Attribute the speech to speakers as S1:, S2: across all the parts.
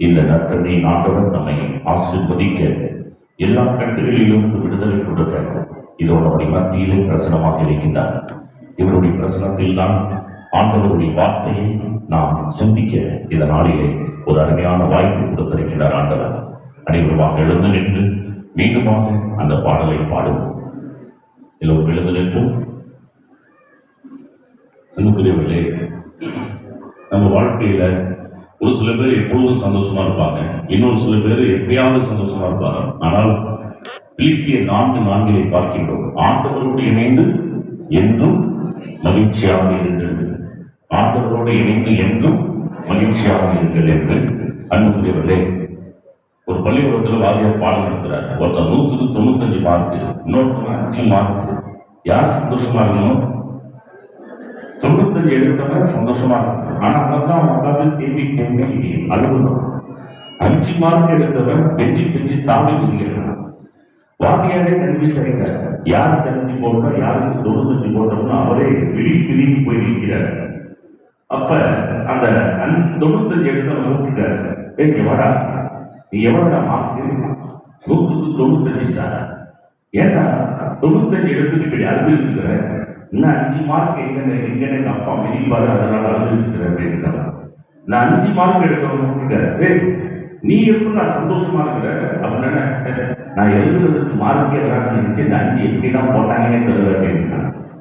S1: இந்த நாட்களில் ஆண்டவர் நம்மை ஆசீர்வதிக்க எல்லா கட்டுகளிலும் விடுதலை கொடுக்க இதோ நம்முடைய மத்தியிலே பிரசனமாக இருக்கின்றார். இவருடைய பிரசனத்தில் தான் ஆண்டவருடைய வார்த்தையை நாம் சிந்திக்க இந்த நாளிலே ஒரு அருமையான வாய்ப்பு கொடுத்திருக்கிறார் ஆண்டவர். அனைவருமாக எழுந்து நின்று மீண்டுமாக அந்த பாடலை பாடுவோம். எல்லோரும் எழுந்து நிற்போம். அன்புக்குரியவர்களே, நம்ம வாழ்க்கையில ஒரு சில பேர் எப்பொழுதும் சந்தோஷமா இருப்பாங்க, இன்னொரு சில பேர் எப்பயாவது சந்தோஷமா இருப்பாங்க. ஆனால் பிலிப்பியர் 4:4 பார்க்கின்றோம், ஆண்டவரோடு இணைந்து என்றும் மகிழ்ச்சியாக இருங்கள், ஆண்டவரோடு இணைந்து என்றும் மகிழ்ச்சியாக இருங்கள் என்று. அன்புக்குரியவர்களே, ஒரு பள்ளிக்கூடத்தில் வாத்தியார் பாடம் நடத்துறாரு. ஒருத்தர் 195 மார்க்கு, இன்னொருத்தர் 5 மார்க்கு. யார் சந்தோஷமா இருக்கணும்? 95 எடுத்தவன் சந்தோஷமா இருக்கும். ஆனா தான் உட்காந்து தேடி அழுகணும். 5 மார்க் எடுத்தவன் பெஞ்சு தாவி குதிக்கிறான். வாத்தியாரே கல்வி செய்கிறார். யார் 5 போட்டோம், யாருக்கு 95 போட்டோம்னு அவரே விழி போய் நிற்கிறார். அப்ப அந்த 95 எடுத்தவன் கூப்பிட்டாரு, எவ்வளா நீ எவ்வளோடா மார்க்கு? 195 சார். ஏன்னா 95 எடுத்துட்டு அழுதுருக்கிற, இன்னும் 5 மார்க் எங்க அப்பா மிதிப்பாரு, அதனால அழுதுருக்கிறேன் அப்படின்னு. நான் 5 மார்க் எடுத்தவன் நீ எப்படி நான் சந்தோஷமா இருக்கிற அப்படின்னா, நான் எழுதுறதுக்கு மார்க்கே வரான்னு நினைச்சு இந்த 5 எப்படிதான் போட்டாங்கன்னே தெரியல அப்படின்னா.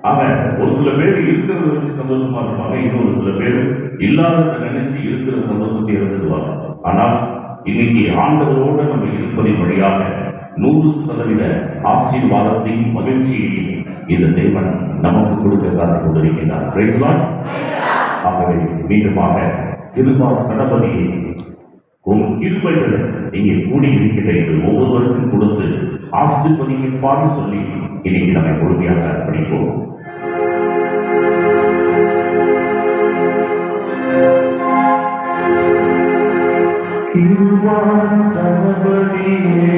S1: அவன் ஒரு சில பேர் இருக்கிறத வச்சு சந்தோஷமா இருப்பாங்க, இன்னொரு சில பேர் இல்லாததை நினைச்சு இருக்கிற சந்தோஷத்தை எழுதுவாங்க. ஆனால் இன்னைக்கு ஆண்டவரோடு நம்ம இருப்பதின் வழியாக 100% ஆசீர்வாதத்தையும் மகிழ்ச்சியையும் இந்த தேவன் நமக்கு கொடுக்க காத்துக் கொண்டிருக்கிறார். ஆகவே மீண்டுமாக கிருபா சடபதியை கிருபைகள் இங்கே கூடியிருக்கிற ஒவ்வொருவருக்கும் கொடுத்து ஆசீர்வதிப்பான்னு சொல்லி இன்னைக்கு நம்ம முழுமையாக அர்ப்பணிப்போம். கிருபா சடபதியே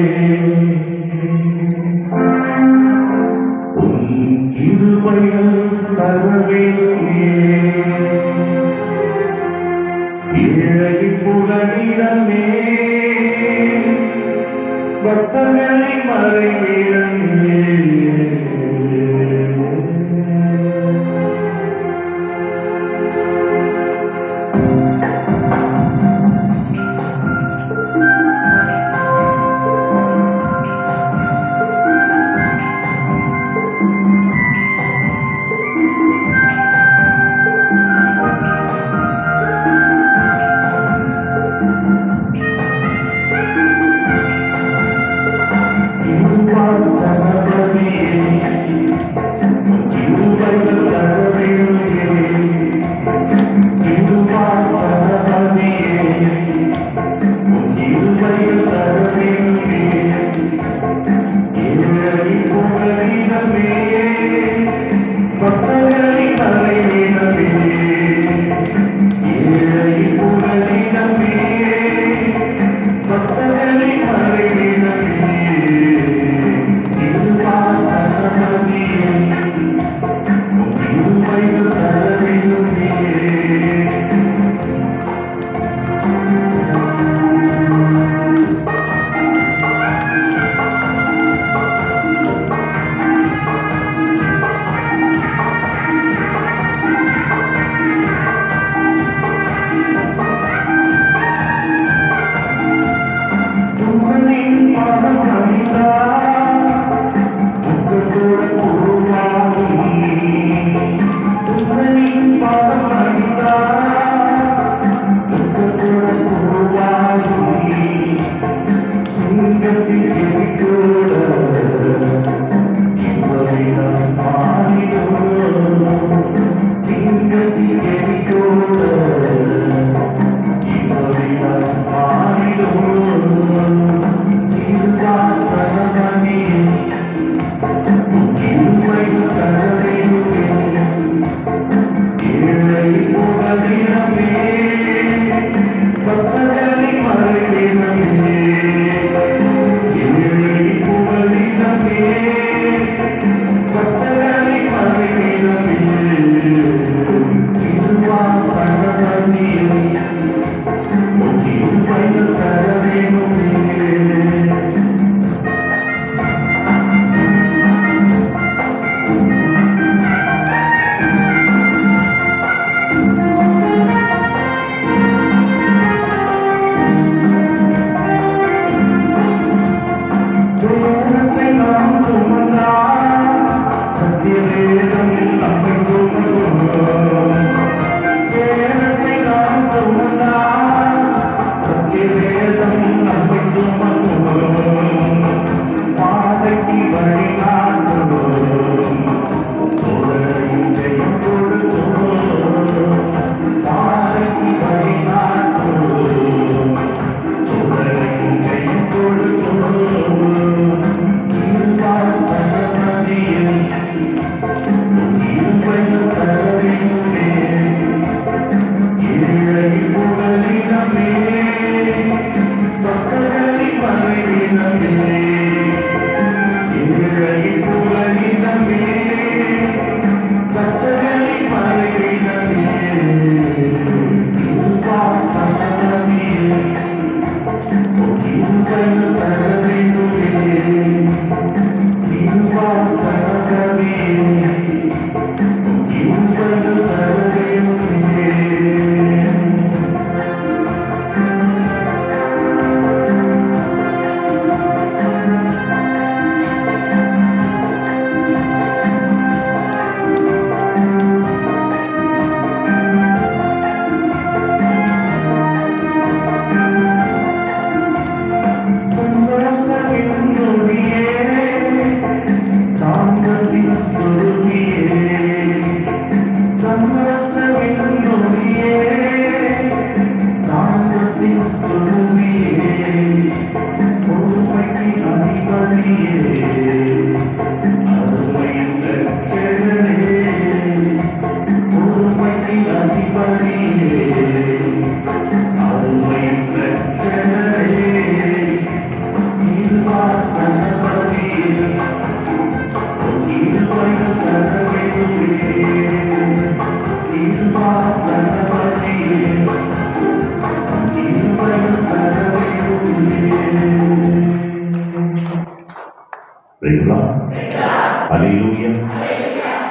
S1: கிருபைகள் தரவேண்டியே ஏழை புலனிடமே பக்தர்களை மறைவிடமே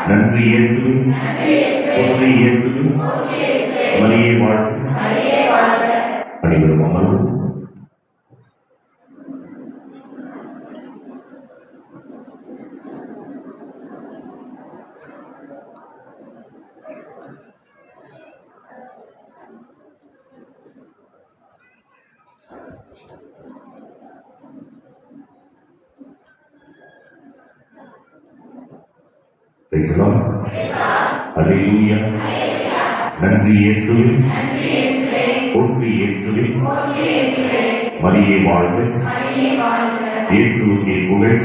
S1: நன்றி இயேசுவே, போற்றி இயேசுவே, மரியே வாழ்க. அனைவரும் அமர்வு. அல்லேலூயா. நன்றி இயேசுவே, போற்றி இயேசுவே, மரியே வாழ்க. இயேசுவுக்கே புகழ்,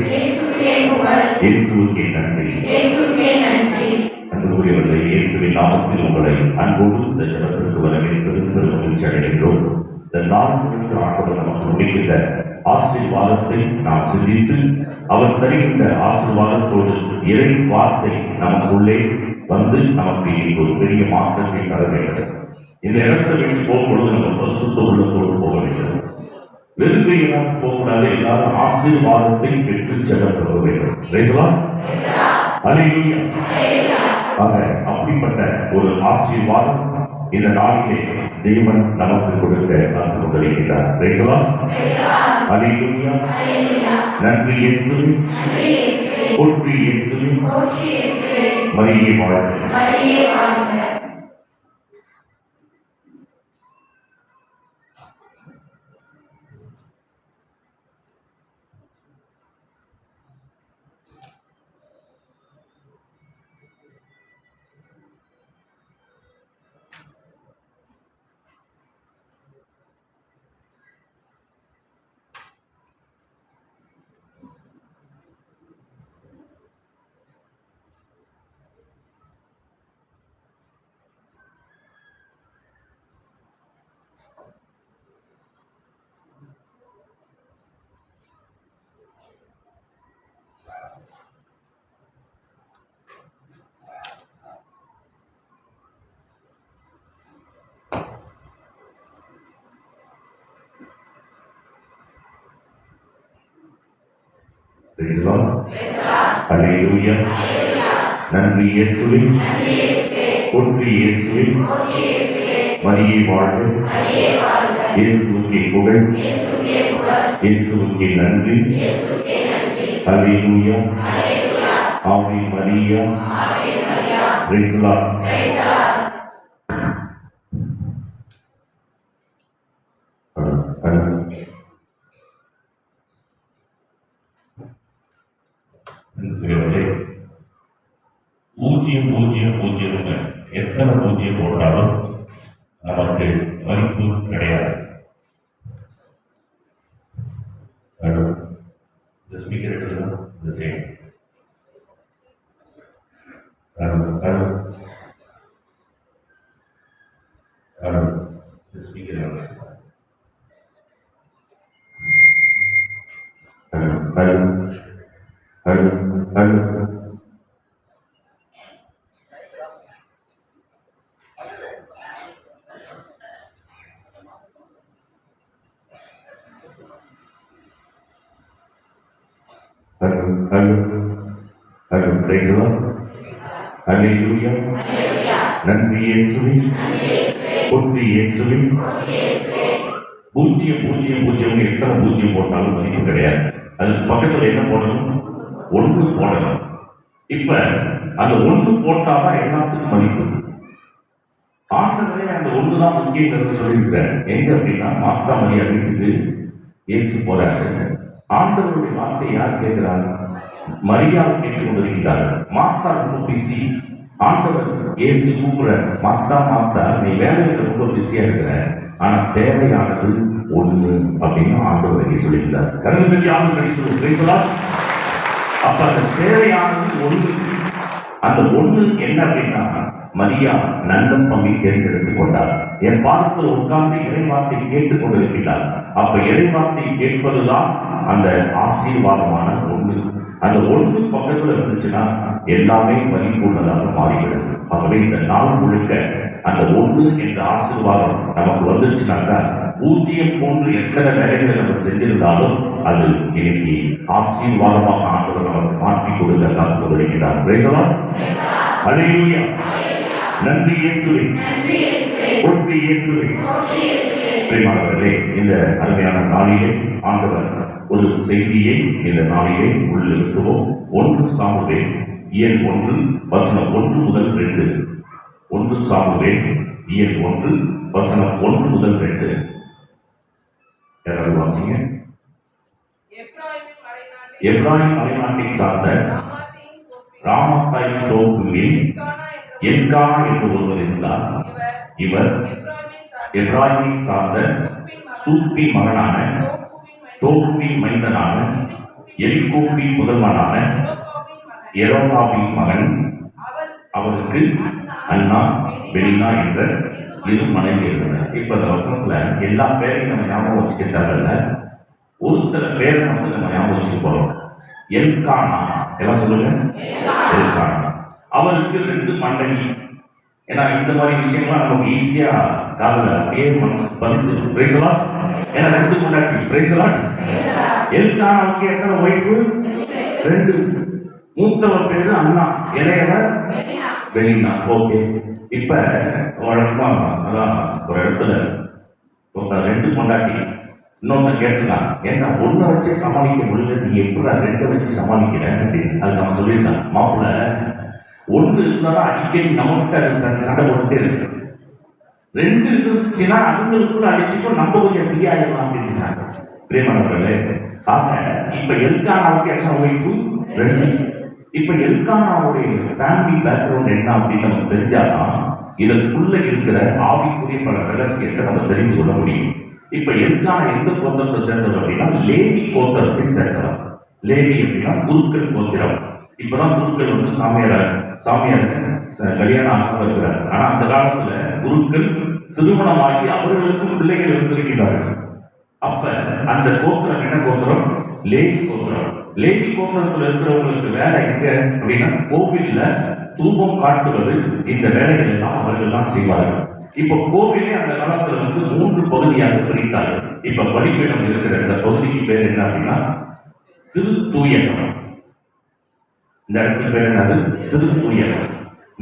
S1: இயேசுவுக்கே நன்றி. அன்புக்குரியவர்களே, இயேசுவின் நாமத்தில் உங்களை அன்போடு இந்த ஜெபத்திற்கு வரவேற்பது பெருமகிழ்ச்சி அடைகின்றோம். இந்த நாள் முழுக்க ஆண்டவர் நமக்கு முடிக்கின்ற ஆசீர்வாதத்தை நாம் சிந்தித்து அவர் தருகின்ற ஆசீர்வாதத்தோடு இறை வார்த்தை நமக்குள்ளே வந்து நமக்கு ஒரு பெரிய மாற்றத்தை தர வேண்டும். இந்த இடத்தை விட்டு போகும்பொழுது நம்ம பரிசுத்த உள்ளத்தோடு போக வேண்டும். வெறுமையாக போகக்கூடாது. எல்லாரும் ஆசீர்வாதத்தை பெற்று செல்ல வேண்டும். அல்லேலூயா. அப்படிப்பட்ட ஒரு ஆசீர்வாதம் இந்த நாளிலே தேவன் நமக்கு கொடுக்க காத்து கொண்டிருக்கிறார். அல்லேலூயா. நன்றி இயேசுவே, போற்றி இயேசுவே, மரியே வாழ்க. அல்லேலூயா. நன்றி இயேசுவே, போற்றி இயேசுவே, மரியே வாழ்க. இயேசுவுக்கே புகழ், இயேசுவுக்கே நன்றி. அல்லேலூயா. ஆவி மரியா. Praise the Lord. பூஜ்ஜியம் பூஜ்ஜியம் பூஜ்ஜியம் எத்தனை பூஜ்ஜியம் போட்டாலும் நமக்கு மதிப்பு கிடையாது. அல்லேலூயா. நன்றி இயேசுவே, போற்றி இயேசுவே. பூஜ்ஜியம் பூஜ்ஜியம் பூஜ்ஜியம் எத்தனை பூஜ்ஜியம் போட்டாலும் மதிப்பு கிடையாது. அதுக்கு பக்கத்தில் என்ன போடணும்? 1 போடணும். இப்ப அந்த 1 போட்டாதான் எல்லாத்துக்கும் மதிப்பு. ஆண்டவரே அந்த 1 தான் முக்கியம் சொல்லியிருக்கிறார். எங்க அப்படின்னா, மாத்தா மரியா வீட்டுக்கு இயேசு போறாரு. ஆண்டவருடைய வார்த்தை யார் கேட்கிறார்? மரியாதை கேட்டுக் கொண்டிருக்கிறார். மாத்தா ரொம்ப பிஸி. ஆண்டவர் இயேசு கூப்பிட, மாத்தா மாத்தா நீ வேலையில ரொம்ப பிஸியா இருக்கிற, ஆனா தேவையானது 1 அப்படின்னு ஆண்டவர் சொல்லியிருந்தார். கருணை ஆண்டவர் சொல்லுகிறார். அப்ப அந்த தேவையானது 1. அந்த 1 என்ன அப்படின்னா, மரியா நந்தன் பங்கை தேர்ந்தெடுத்துக் கொண்டார். என் பாதத்தில் உட்கார்ந்து இறைவார்த்தை கேட்டுக் கொண்டிருக்கிறார். அப்ப இறைவார்த்தை கேட்பதுதான் அந்த ஆசீர்வாதமான 1. அந்த 1 பக்கத்துல இருந்துச்சுன்னா எல்லாமே மதிப்புள்ளதாக மாறிவிடுது. ஆகவே இந்த நாள் முழுக்க அந்த 1 என்ற ஆசீர்வாதம் நமக்கு வந்துருச்சுனாக்கா, 0 போன்று எத்தனை வேலைகளை நம்ம செஞ்சிருந்தாலும் அது இன்னைக்கு ஆசீர்வாதமாக ஆண்டவர் நமக்கு மாற்றி கொடுக்க காத்து கொண்டிருக்கிறார். அல்லேலூயா. நன்றி இயேசுவே. போற்றி இயேசுவே. பிரியமானவர்களே, இந்த அருமையான நாளிலே ஆண்டவர் ஒரு செய்தியை இந்த நாளிலே உள்ளிருத்துவோம். 1 சாமுவேல் இயல் 1 வசனம் 1 முதல் 2. 1 சாமுவேல் இயல் 1 வசனம் 1 முதல் 2. யாராவது வாசிங்க. எப்ராயிம் மலைநாட்டை சார்ந்த ராமத்தாய் சோப்புவில் எல்கானா என்று ஒருவர் இருந்தார். இவர் எப்ராயிமை சார்ந்த சூப்பி மகனான தோகுவின் மைந்தனான எலிகோப்பின் முதல்வனான எரோகாவின் மகன். அவருக்கு அண்ணா பெலினா என்ற 2 மனைவி இருந்தனர். இப்ப இந்த வசனத்துல எல்லா பேரையும் நம்ம ஞாபகம் வச்சுக்கிட்டாங்கல்ல, ஒரு சில பேரை வந்து நம்ம ஞாபகம் வச்சுக்க போறோம். எல்கானா, எல்லாம் சொல்லுங்க. எல்கானா அவருக்கு 2 மனைவி. ஏன்னா இந்த மாதிரி விஷயம்லாம் நமக்கு ஈஸியா காதல அப்படியே மனசு பதிஞ்சு பேசலாம். ஏன்னா 2 பொண்டாட்டி பேசலாம். எல்கானாவுக்கு எத்தனை ஒய்ஃபு? 2. மூத்தவர் பேரு அண்ணா, இளையவர் பெலினா. ஓகே. இப்ப வழக்கமா அதான் ஒரு இடத்துல 2 பொண்டாட்டி இன்னொருத்த கேட்டுக்கலாம், ஏன்னா 1 வச்சு சமாளிக்க முடியல, நீ எப்படி 2 வச்சு சமாளிக்கிற அப்படின்னு. அது நம்ம சொல்லியிருக்காங்க. மாப்பிள்ள 1 இருந்தாலும் அடிக்கடி நமக்கு அது சண்டை போட்டுட்டே இருக்கு. 2 இருந்துச்சுன்னா அதுங்களுக்குள்ள அடிச்சுக்கும், நம்ம கொஞ்சம் ஃப்ரீ ஆகிடலாம் அப்படின்னு. பிரியமானவர்களே, ஆக இப்ப எல்கானாவுக்கு எத்தனை ஒய்ஃபு? 2. இப்ப எல்கானாவுடைய ஃபேமிலி பேக்ரவுண்ட் என்ன அப்படின்னு நமக்கு தெரிஞ்சாதான் இதற்குள்ள இருக்கிற ஆவிக்குரிய பல ரகசியத்தை நம்ம தெரிந்து கொள்ள முடியும். இப்ப எல்கானா எந்த கோத்திரத்தை சேர்ந்தவர் அப்படின்னா லேவி கோத்திரத்தை சேர்ந்தவர். லேவி அப்படின்னா குருக்கள் கோத்திரம். இப்பதான் குருக்கள் வந்து சாமியாருக்கு கல்யாணம் ஆக இருக்கிறார். ஆனா அந்த காலத்துல குருக்கள் திருமணமாகி அவர்களுக்கும் பிள்ளைகள் இருந்திருக்கிறார்கள். அப்ப அந்த கோத்திரம் என்ன கோத்திரம்? லேவி கோத்திரம். லேவி கோத்திரத்தில் இருக்கிறவங்களுக்கு வேலை எங்க அப்படின்னா கோவில்ல தூபம் காட்டுவது, இந்த வேலைகள் எல்லாம் அவர்கள் தான் செய்வார்கள். இப்ப கோவிலே அந்த காலத்துல வந்து 3 பகுதியாக பிரித்தார்கள். இப்ப பலிபீடம் இருக்கிற இந்த பகுதிக்கு பேர் என்ன அப்படின்னா திருத்தூயகம். இந்த இடத்துக்கு பேர் என்னது? திருத்தூயகம்.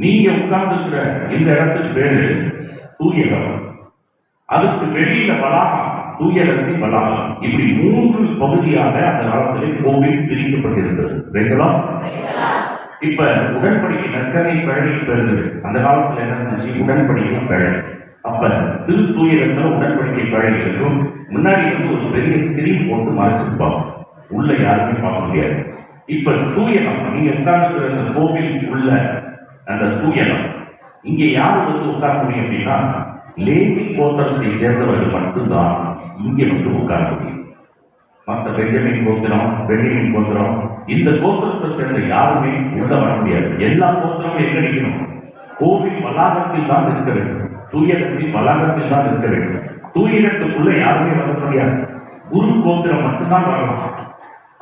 S1: நீங்க உட்கார்ந்து இருக்கிற இந்த இடத்துக்கு பேரு தூயகம். அதுக்கு வெளியில வளாகம், தூயகத்தின் வளாகம். இப்படி 3 பகுதியாக அந்த காலத்திலே கோவில் பிரிக்கப்பட்டிருந்தது. பேசலாம். இப்ப உடன்படிக்கை நற்கரை பழனி பெறுது. அந்த காலத்துல என்ன இருந்துச்சு? உடன்படிக்கை பழனி. அப்ப திருத்தூயகத்துல உடன்படிக்கை பழனி இருக்கும். முன்னாடி வந்து ஒரு பெரிய ஸ்கிரீன் போட்டு மறைச்சிருப்பாங்க, உள்ள யாருமே பார்க்க முடியாது. இப்ப தூயகம், நீங்க உட்கார்ந்து அந்த கோவில் உள்ள அந்த தூயகம், இங்க யாரு வந்து உட்கார முடியும் அப்படின்னா லேவி கோத்திரத்தை சேர்ந்தவர்கள் மட்டும்தான் இங்க வந்து உட்கார முடியும். மற்ற பெஞ்சமின் கோத்திரம், பென்னிமின் கோத்திரம், இந்த கோத்திரத்தை சேர்ந்த யாருமே உள்ள வர முடியாது. எல்லா கோத்திரமும் எங்க நிற்கணும்? கோவில் வளாகத்தில் தான் இருக்க வேண்டும். தூயகத்தின் வளாகத்தில் தான் இருக்க வேண்டும். தூயகத்துக்குள்ள யாருமே வர முடியாது. குரு கோத்திரம் மட்டும்தான் வரலாம்.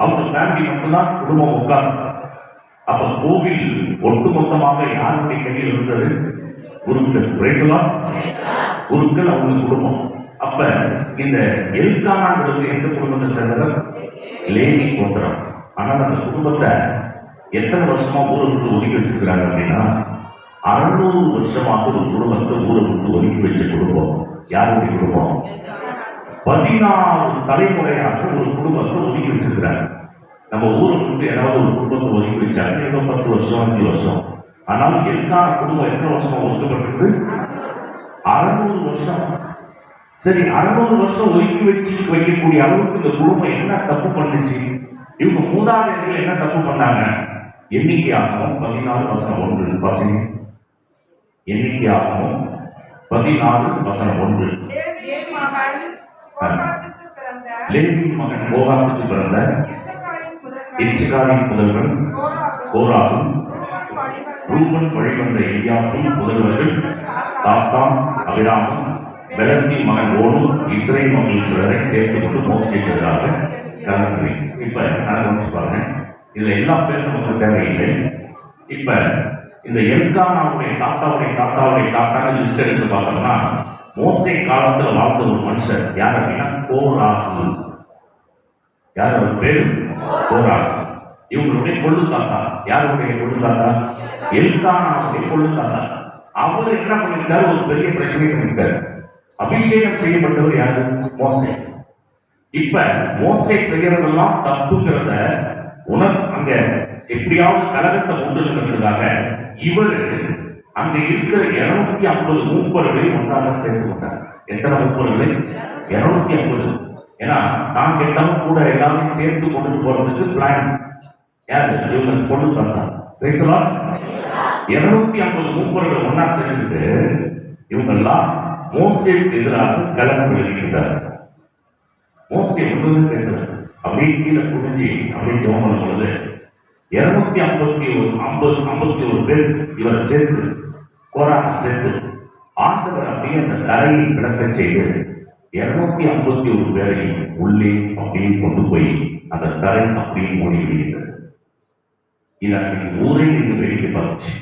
S1: அவங்க ஃபேமிலி மட்டும்தான் குடும்பம் உட்கார். அப்ப கோவில் ஒட்டுமொத்தமாக யாருடைய கையில் இருந்தது? குருக்கள். பேசலாம். குருக்கள் அவங்க குடும்பம். அப்ப இந்த எல்கானாங்கிறது எந்த குடும்பத்தை சேர்ந்தவர்? லேவி கோத்திரம். ஆனால் அந்த குடும்பத்தை எத்தனை வருஷமா ஊரை விட்டு ஒதுக்கி வச்சிருக்கிறாங்க அப்படின்னா 600 வருஷமாக ஒரு குடும்பத்தை ஊரை விட்டு ஒதுக்கி வச்ச குடும்பம். யாருடைய குடும்பம்? 14 தலைமுறையாக ஒரு குடும்பத்தை ஒதுக்கி வச்சிருக்கிறாங்க. நம்ம ஊரை விட்டு ஏதாவது ஒரு குடும்பத்தை ஒதுக்கி வச்சாங்க, ஏதோ 10 வருஷம் 5 வருஷம். ஆனால் எல்கானா குடும்பம் எத்தனை வருஷமா ஒதுக்கப்பட்டிருக்கு? 600 வருஷம். சரி, 600 வருஷம் ஒதுக்கி வைக்கக்கூடிய அளவுக்கு இந்த குடும்பம் என்ன தப்பு பண்ணுச்சு? இவங்க மூதாதையர்கள் என்ன தப்பு பண்ணாங்க? எண்ணிக்கையாகவும் 14:1 பசங்க. எண்ணிக்கையாகவும் 14:1. லேவி மகன் கோகாத்துக்கு பிறந்த இச்சகாரின் புதல்வன் கோராகும், ரூபன் வழிவந்த எலியாசும் புதல்வர்கள் தாத்தான், அபிராமும், பெலத்தி மகன் ஓனும் இஸ்ரேல் மக்கள் சிலரை சேர்த்து கொண்டு மோசடிக்கு எதிராக கலந்து. இப்ப கணக்கு பாருங்க, இதுல எல்லா பேரும் நமக்கு தேவையில்லை. இப்ப இந்த எல்கானாவுடைய தாத்தாவுடைய தாத்தான லிஸ்ட் எடுத்து பார்த்தோம்னா மோசே காலத்துல வாழ்ந்த ஒரு மனுஷன் யார் அப்படின்னா கோராகு. யார் அவர் பேரு? கோராகு. இவங்களுடைய கொள்ளு தாத்தா. யாருடைய கொள்ளு தாத்தா? எல்கானாவுடைய கொள்ளு தாத்தா. அவர் என்ன பண்ணிருக்காரு? ஒரு பெரிய பிரச்சனை பண்ணிருக்காரு. அபிஷேகம் செய்யப்பட்டவர் யாரு? மோசே. இப்ப மோசே செய்யறதெல்லாம் தப்புங்கிறத அங்க எப்படியாவது கலகத்தை உண்டுங்கிறதுக்காக இவர் அங்க இருக்கிற 250 மூப்பர்களை ஒன்றாக சேர்த்து கொண்டார். எத்தனை மூப்பர்களை? 250. ஏன்னா நான் கேட்டவங்க கூட எல்லாமே சேர்த்து கொண்டு போறதுக்கு பிளான் யாரு? இவங்க கொண்டு தந்தார். பேசலாம். 250 மூப்பர்கள் ஒன்னா சேர்ந்துட்டு இவங்க எல்லாம் மோசேக்கு எதிராக கலந்து வெளியிட்டார். மோசே ஒன்றுமே பேசல. அப்படியே கீழே குடிஞ்சு அப்படியே ஜெபம் பண்ணும் பொழுது 251 பேர் இவரை சேர்த்து கோராக சேர்த்து ஆண்டவர் அப்படியே அந்த தரையை கிடக்க செய்து 251 பேரையும் உள்ளே அப்படியே கொண்டு போய் அந்த தரை அப்படியே மூடி விடுகிறது. இது அன்றைக்கு ஊரே இருந்து வேடிக்கை பார்த்துச்சு.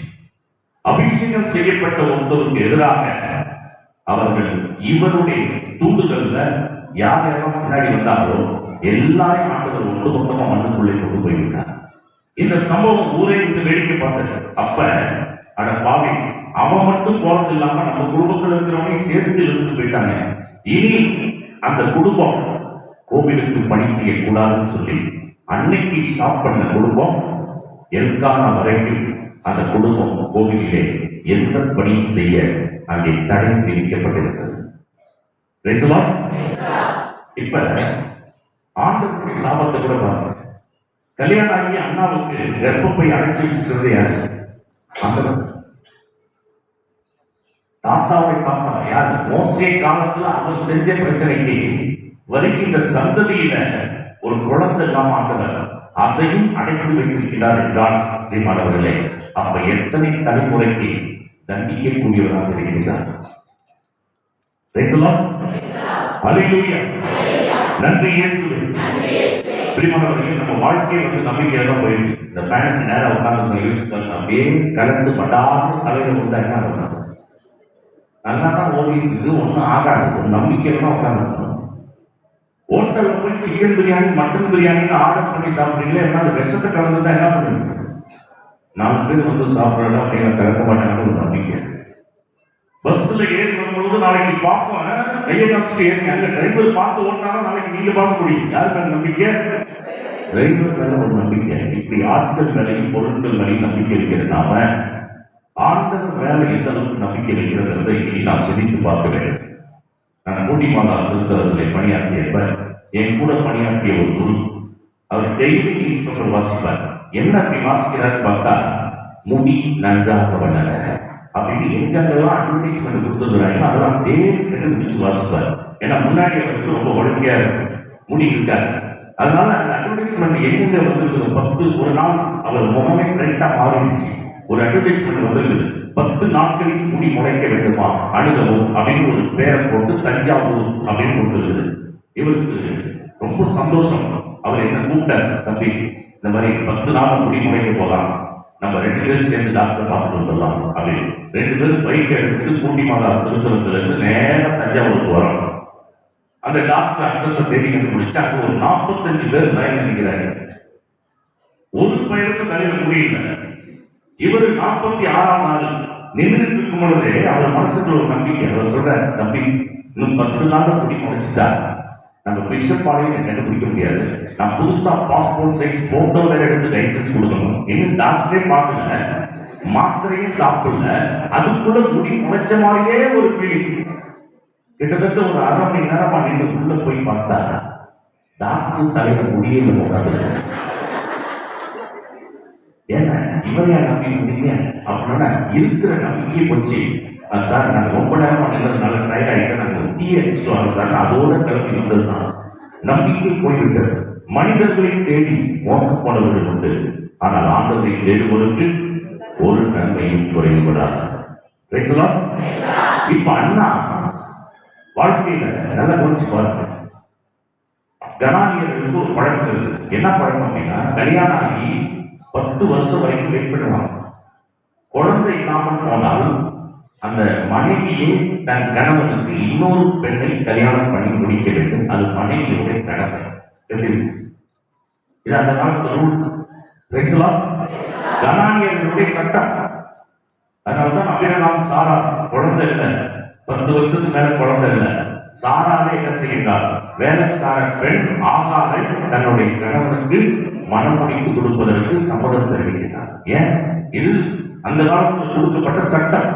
S1: அபிஷேகம் செய்யப்பட்ட ஒருத்தருக்கு எதிராக அவர்கள் இவருடைய தூண்டுதல்ல யார் யாரும் முன்னாடி வந்தாங்களோ எல்லாரையும் ஆண்டவர் ஒட்டுமொத்தமா மண்ணுக்குள்ளே கொண்டு போய்விட்டார். இந்த சம்பவம் ஊரே இருந்து வேடிக்கை பார்த்தது. அப்ப அட பாவி, அவன் மட்டும் போறது இல்லாம நம்ம குடும்பத்தில் இருக்கிறவங்க சேர்த்து இருந்து போயிட்டாங்க. இனி அந்த குடும்பம் கோவிலுக்கு பணி செய்யக்கூடாதுன்னு சொல்லி அன்னைக்கு ஸ்டாப் பண்ண குடும்பம் எல்கானா வரைக்கும் அந்த குடும்பம் கோவிலிலே எந்த பணியும் செய்ய அங்கே தடை விதிக்கப்பட்டிருக்கிறது. இப்ப ஆண்டுடைய சாபத்தை கூட பாருங்க. கல்யாணம் ஆகி அண்ணாவுக்கு கர்ப்பப்பை அடைச்சி வச்சிருக்கிறது யாரு? தாத்தாவை தாத்தா யாரு? மோசே காலத்துல அவர் செஞ்ச பிரச்சனைக்கு வருகின்ற சந்ததியில ஒரு குழந்தை இல்லாம ஆண்டவர் அதையும் அடைத்து வைத்திருக்கிறார் என்றால் மாணவர்களே, அப்ப எத்தனை தலைமுறைக்கு தண்டிக்கக்கூடியவராக இருக்கிறார். நன்றி இயேசுவே. பிரியமானவர்களே, நம்ம வாழ்க்கையை நம்பிக்கையா தான் போயிடுச்சு. இந்த பேனுக்கு நேரம் உட்கார்ந்து யோசிச்சு அப்படியே கலந்து படாத தலையில கொடுத்தா என்ன பண்ணணும்? நல்லா தான் ஓடிட்டு ஒன்றும் ஆகாது. ஒரு நம்பிக்கையில தான் உட்கார்ந்து ஹோட்டல்ல போய் சிக்கன் பிரியாணி மட்டன் பிரியாணின்னு ஆர்டர் பண்ணி சாப்பிடுறீங்களே, என்ன விஷத்தை கலந்துட்டா என்ன பண்ணுவீங்க? 4 பேர் சாப்பிடணும் அப்படின்னு கலக்க மாட்டாங்க. ஒரு நம்பிக்கை. பஸ்ல ஏறி வரும்பொழுது நாளைக்கு பார்ப்போம், கையை காமிச்சுட்டு ஏறி அங்க டிரைவர் பார்த்து ஓட்டினாலும் நாளைக்கு நீங்க பார்க்க முடியும். யாருக்கு அந்த நம்பிக்கை? டிரைவர் மேல ஒரு நம்பிக்கை. இப்படி ஆட்கள் மேலையும் பொருட்கள் மேலையும் நம்பிக்கை இருக்கிறது. நாம ஆண்டவர் மேல எந்த அளவுக்கு நம்பிக்கை வைக்கிறத இன்னைக்கு நாம் சிந்தித்து பார்க்க வேண்டும். நான் கூட்டி மாதா திருத்தலத்தில் பணியாற்றியப்ப என் கூட பணியாற்றிய ஒரு குரு, அவர் டெய்லி நியூஸ் பேப்பர் வாசிப்பார். என்ன அப்படி வாசிக்கிறார் பார்த்தா, முடி நன்றாக வளர அப்படின்னு எங்கெல்லாம் அட்வர்டைஸ்மெண்ட் கொடுத்துருக்காங்க அதெல்லாம் தேடி கண்டுபிடிச்சு வாசிப்பார். ஏன்னா முன்னாடி அவருக்கு ரொம்ப ஒழுங்கையா இருக்கு, முடி இருக்காரு. அதனால அந்த அட்வர்டைஸ்மெண்ட் எங்க வந்திருக்குது 10 ஒரு நாள் அவர் முகமே கரெக்டா மாறிடுச்சு. ஒரு அட்வர்டைஸ்மெண்ட் வந்திருக்குது, 10 நாட்களுக்கு முடி முளைக்க வேண்டுமா அணுகவும் அப்படின்னு ஒரு பேரை போட்டு தஞ்சாவூர் அப்படின்னு கொடுத்துருக்குது. இவருக்கு ரொம்ப சந்தோஷம். அவர் என்ன கூப்பிட்டார், தம்பி இந்த மாதிரி 10 நாள் முடி முளைக்க போகலாம், நம்ம 2 பேரும் சேர்ந்து டாக்டர் பார்த்துட்டு வந்துடலாம் அப்படின்னு 2 பேரும் பைக் எடுத்துட்டு கூட்டி மாதா திருத்தலத்துல இருந்து நேரம் தஞ்சாவூருக்கு வரோம். அந்த டாக்டர் அட்ரஸை தேடி கண்டுபிடிச்சு அங்க ஒரு 45 பேர் லைன் நிற்கிறாங்க. ஒரு பையனுக்கு தலையில முடியல. இவர் 46ஆம் நாள் நின்று இருக்கும் பொழுதே அவர் மனசுக்குள்ள ஒரு நம்பிக்கை. அவர் சொல்ற, தம்பி இன்னும் 10 நாள் முடி முடிச்சுட்டா நம்ம பிஷப்பாலையும் கண்டுபிடிக்க முடியாது. நான் புதுசா பாஸ்போர்ட் சைஸ் போட்டோ வேற எடுத்து லைசன்ஸ் கொடுக்கணும். இன்னும் டாக்டரே பார்க்கல, மாத்திரையே சாப்பிடல, அதுக்குள்ள முடி முளைச்ச மாதிரியே ஒரு ஃபீலிங். கிட்டத்தட்ட ஒரு 1/2 மணி நேரமா நின்று உள்ள போய் பார்த்தா டாக்டர் தலையில முடியல உட்காந்து. ஏன்னா இவரையா நம்பி முடிங்க அப்படின்னா இருக்கிற நம்பிக்கையை போச்சு. சார் நாங்கள் ரொம்ப நேரமா நின்றதுனால டயர்ட் ஆகிட்டு நாங்கள் டீ அடிச்சுட்டு வாங்க சார், அதோட கிளம்பி வந்ததுதான். நம்பிக்கை போய்விட்டது. மனிதர்களை தேடி மோசம் போனவர்கள் உண்டு, ஆனால் ஆண்டவரை தேடுவதற்கு ஒரு நன்மையும் குறைவுபடாது. இப்ப அண்ணா வாழ்க்கையில நல்லா குறிச்சு பாருங்க. கனானியர்களுக்கு ஒரு பழக்கம் இருக்கு. என்ன பழக்கம் அப்படின்னா, கல்யாணம் ஆகி 10 வருஷம் வரைக்கும் வெயிட் பண்ணுவாங்க. குழந்தை இல்லாமல் போனால் அந்த மனைவியை தன் கணவனுக்கு இன்னொரு பெண்ணை கல்யாணம் பண்ணி முடிக்க வேண்டும். அது மனைவியுடைய கடமை. எப்படி இது அந்த காலத்து ரூல். கனானியர்களுடைய சட்டம். அதனால்தான் அபிரகாம் சாரா குழந்தை இல்லை, 10 வருஷத்துக்கு மேல குழந்தை இல்லை. சாராவை என்ன செய்கிறார்? வேலைக்கார பெண் ஆகாரை தன்னுடைய கணவனுக்கு மனமுடித்து கொடுப்பதற்கு சம்மதம் தெரிவிக்கிறார். ஏன்? இது அந்த காலத்தில் கொடுக்கப்பட்ட சட்டம்.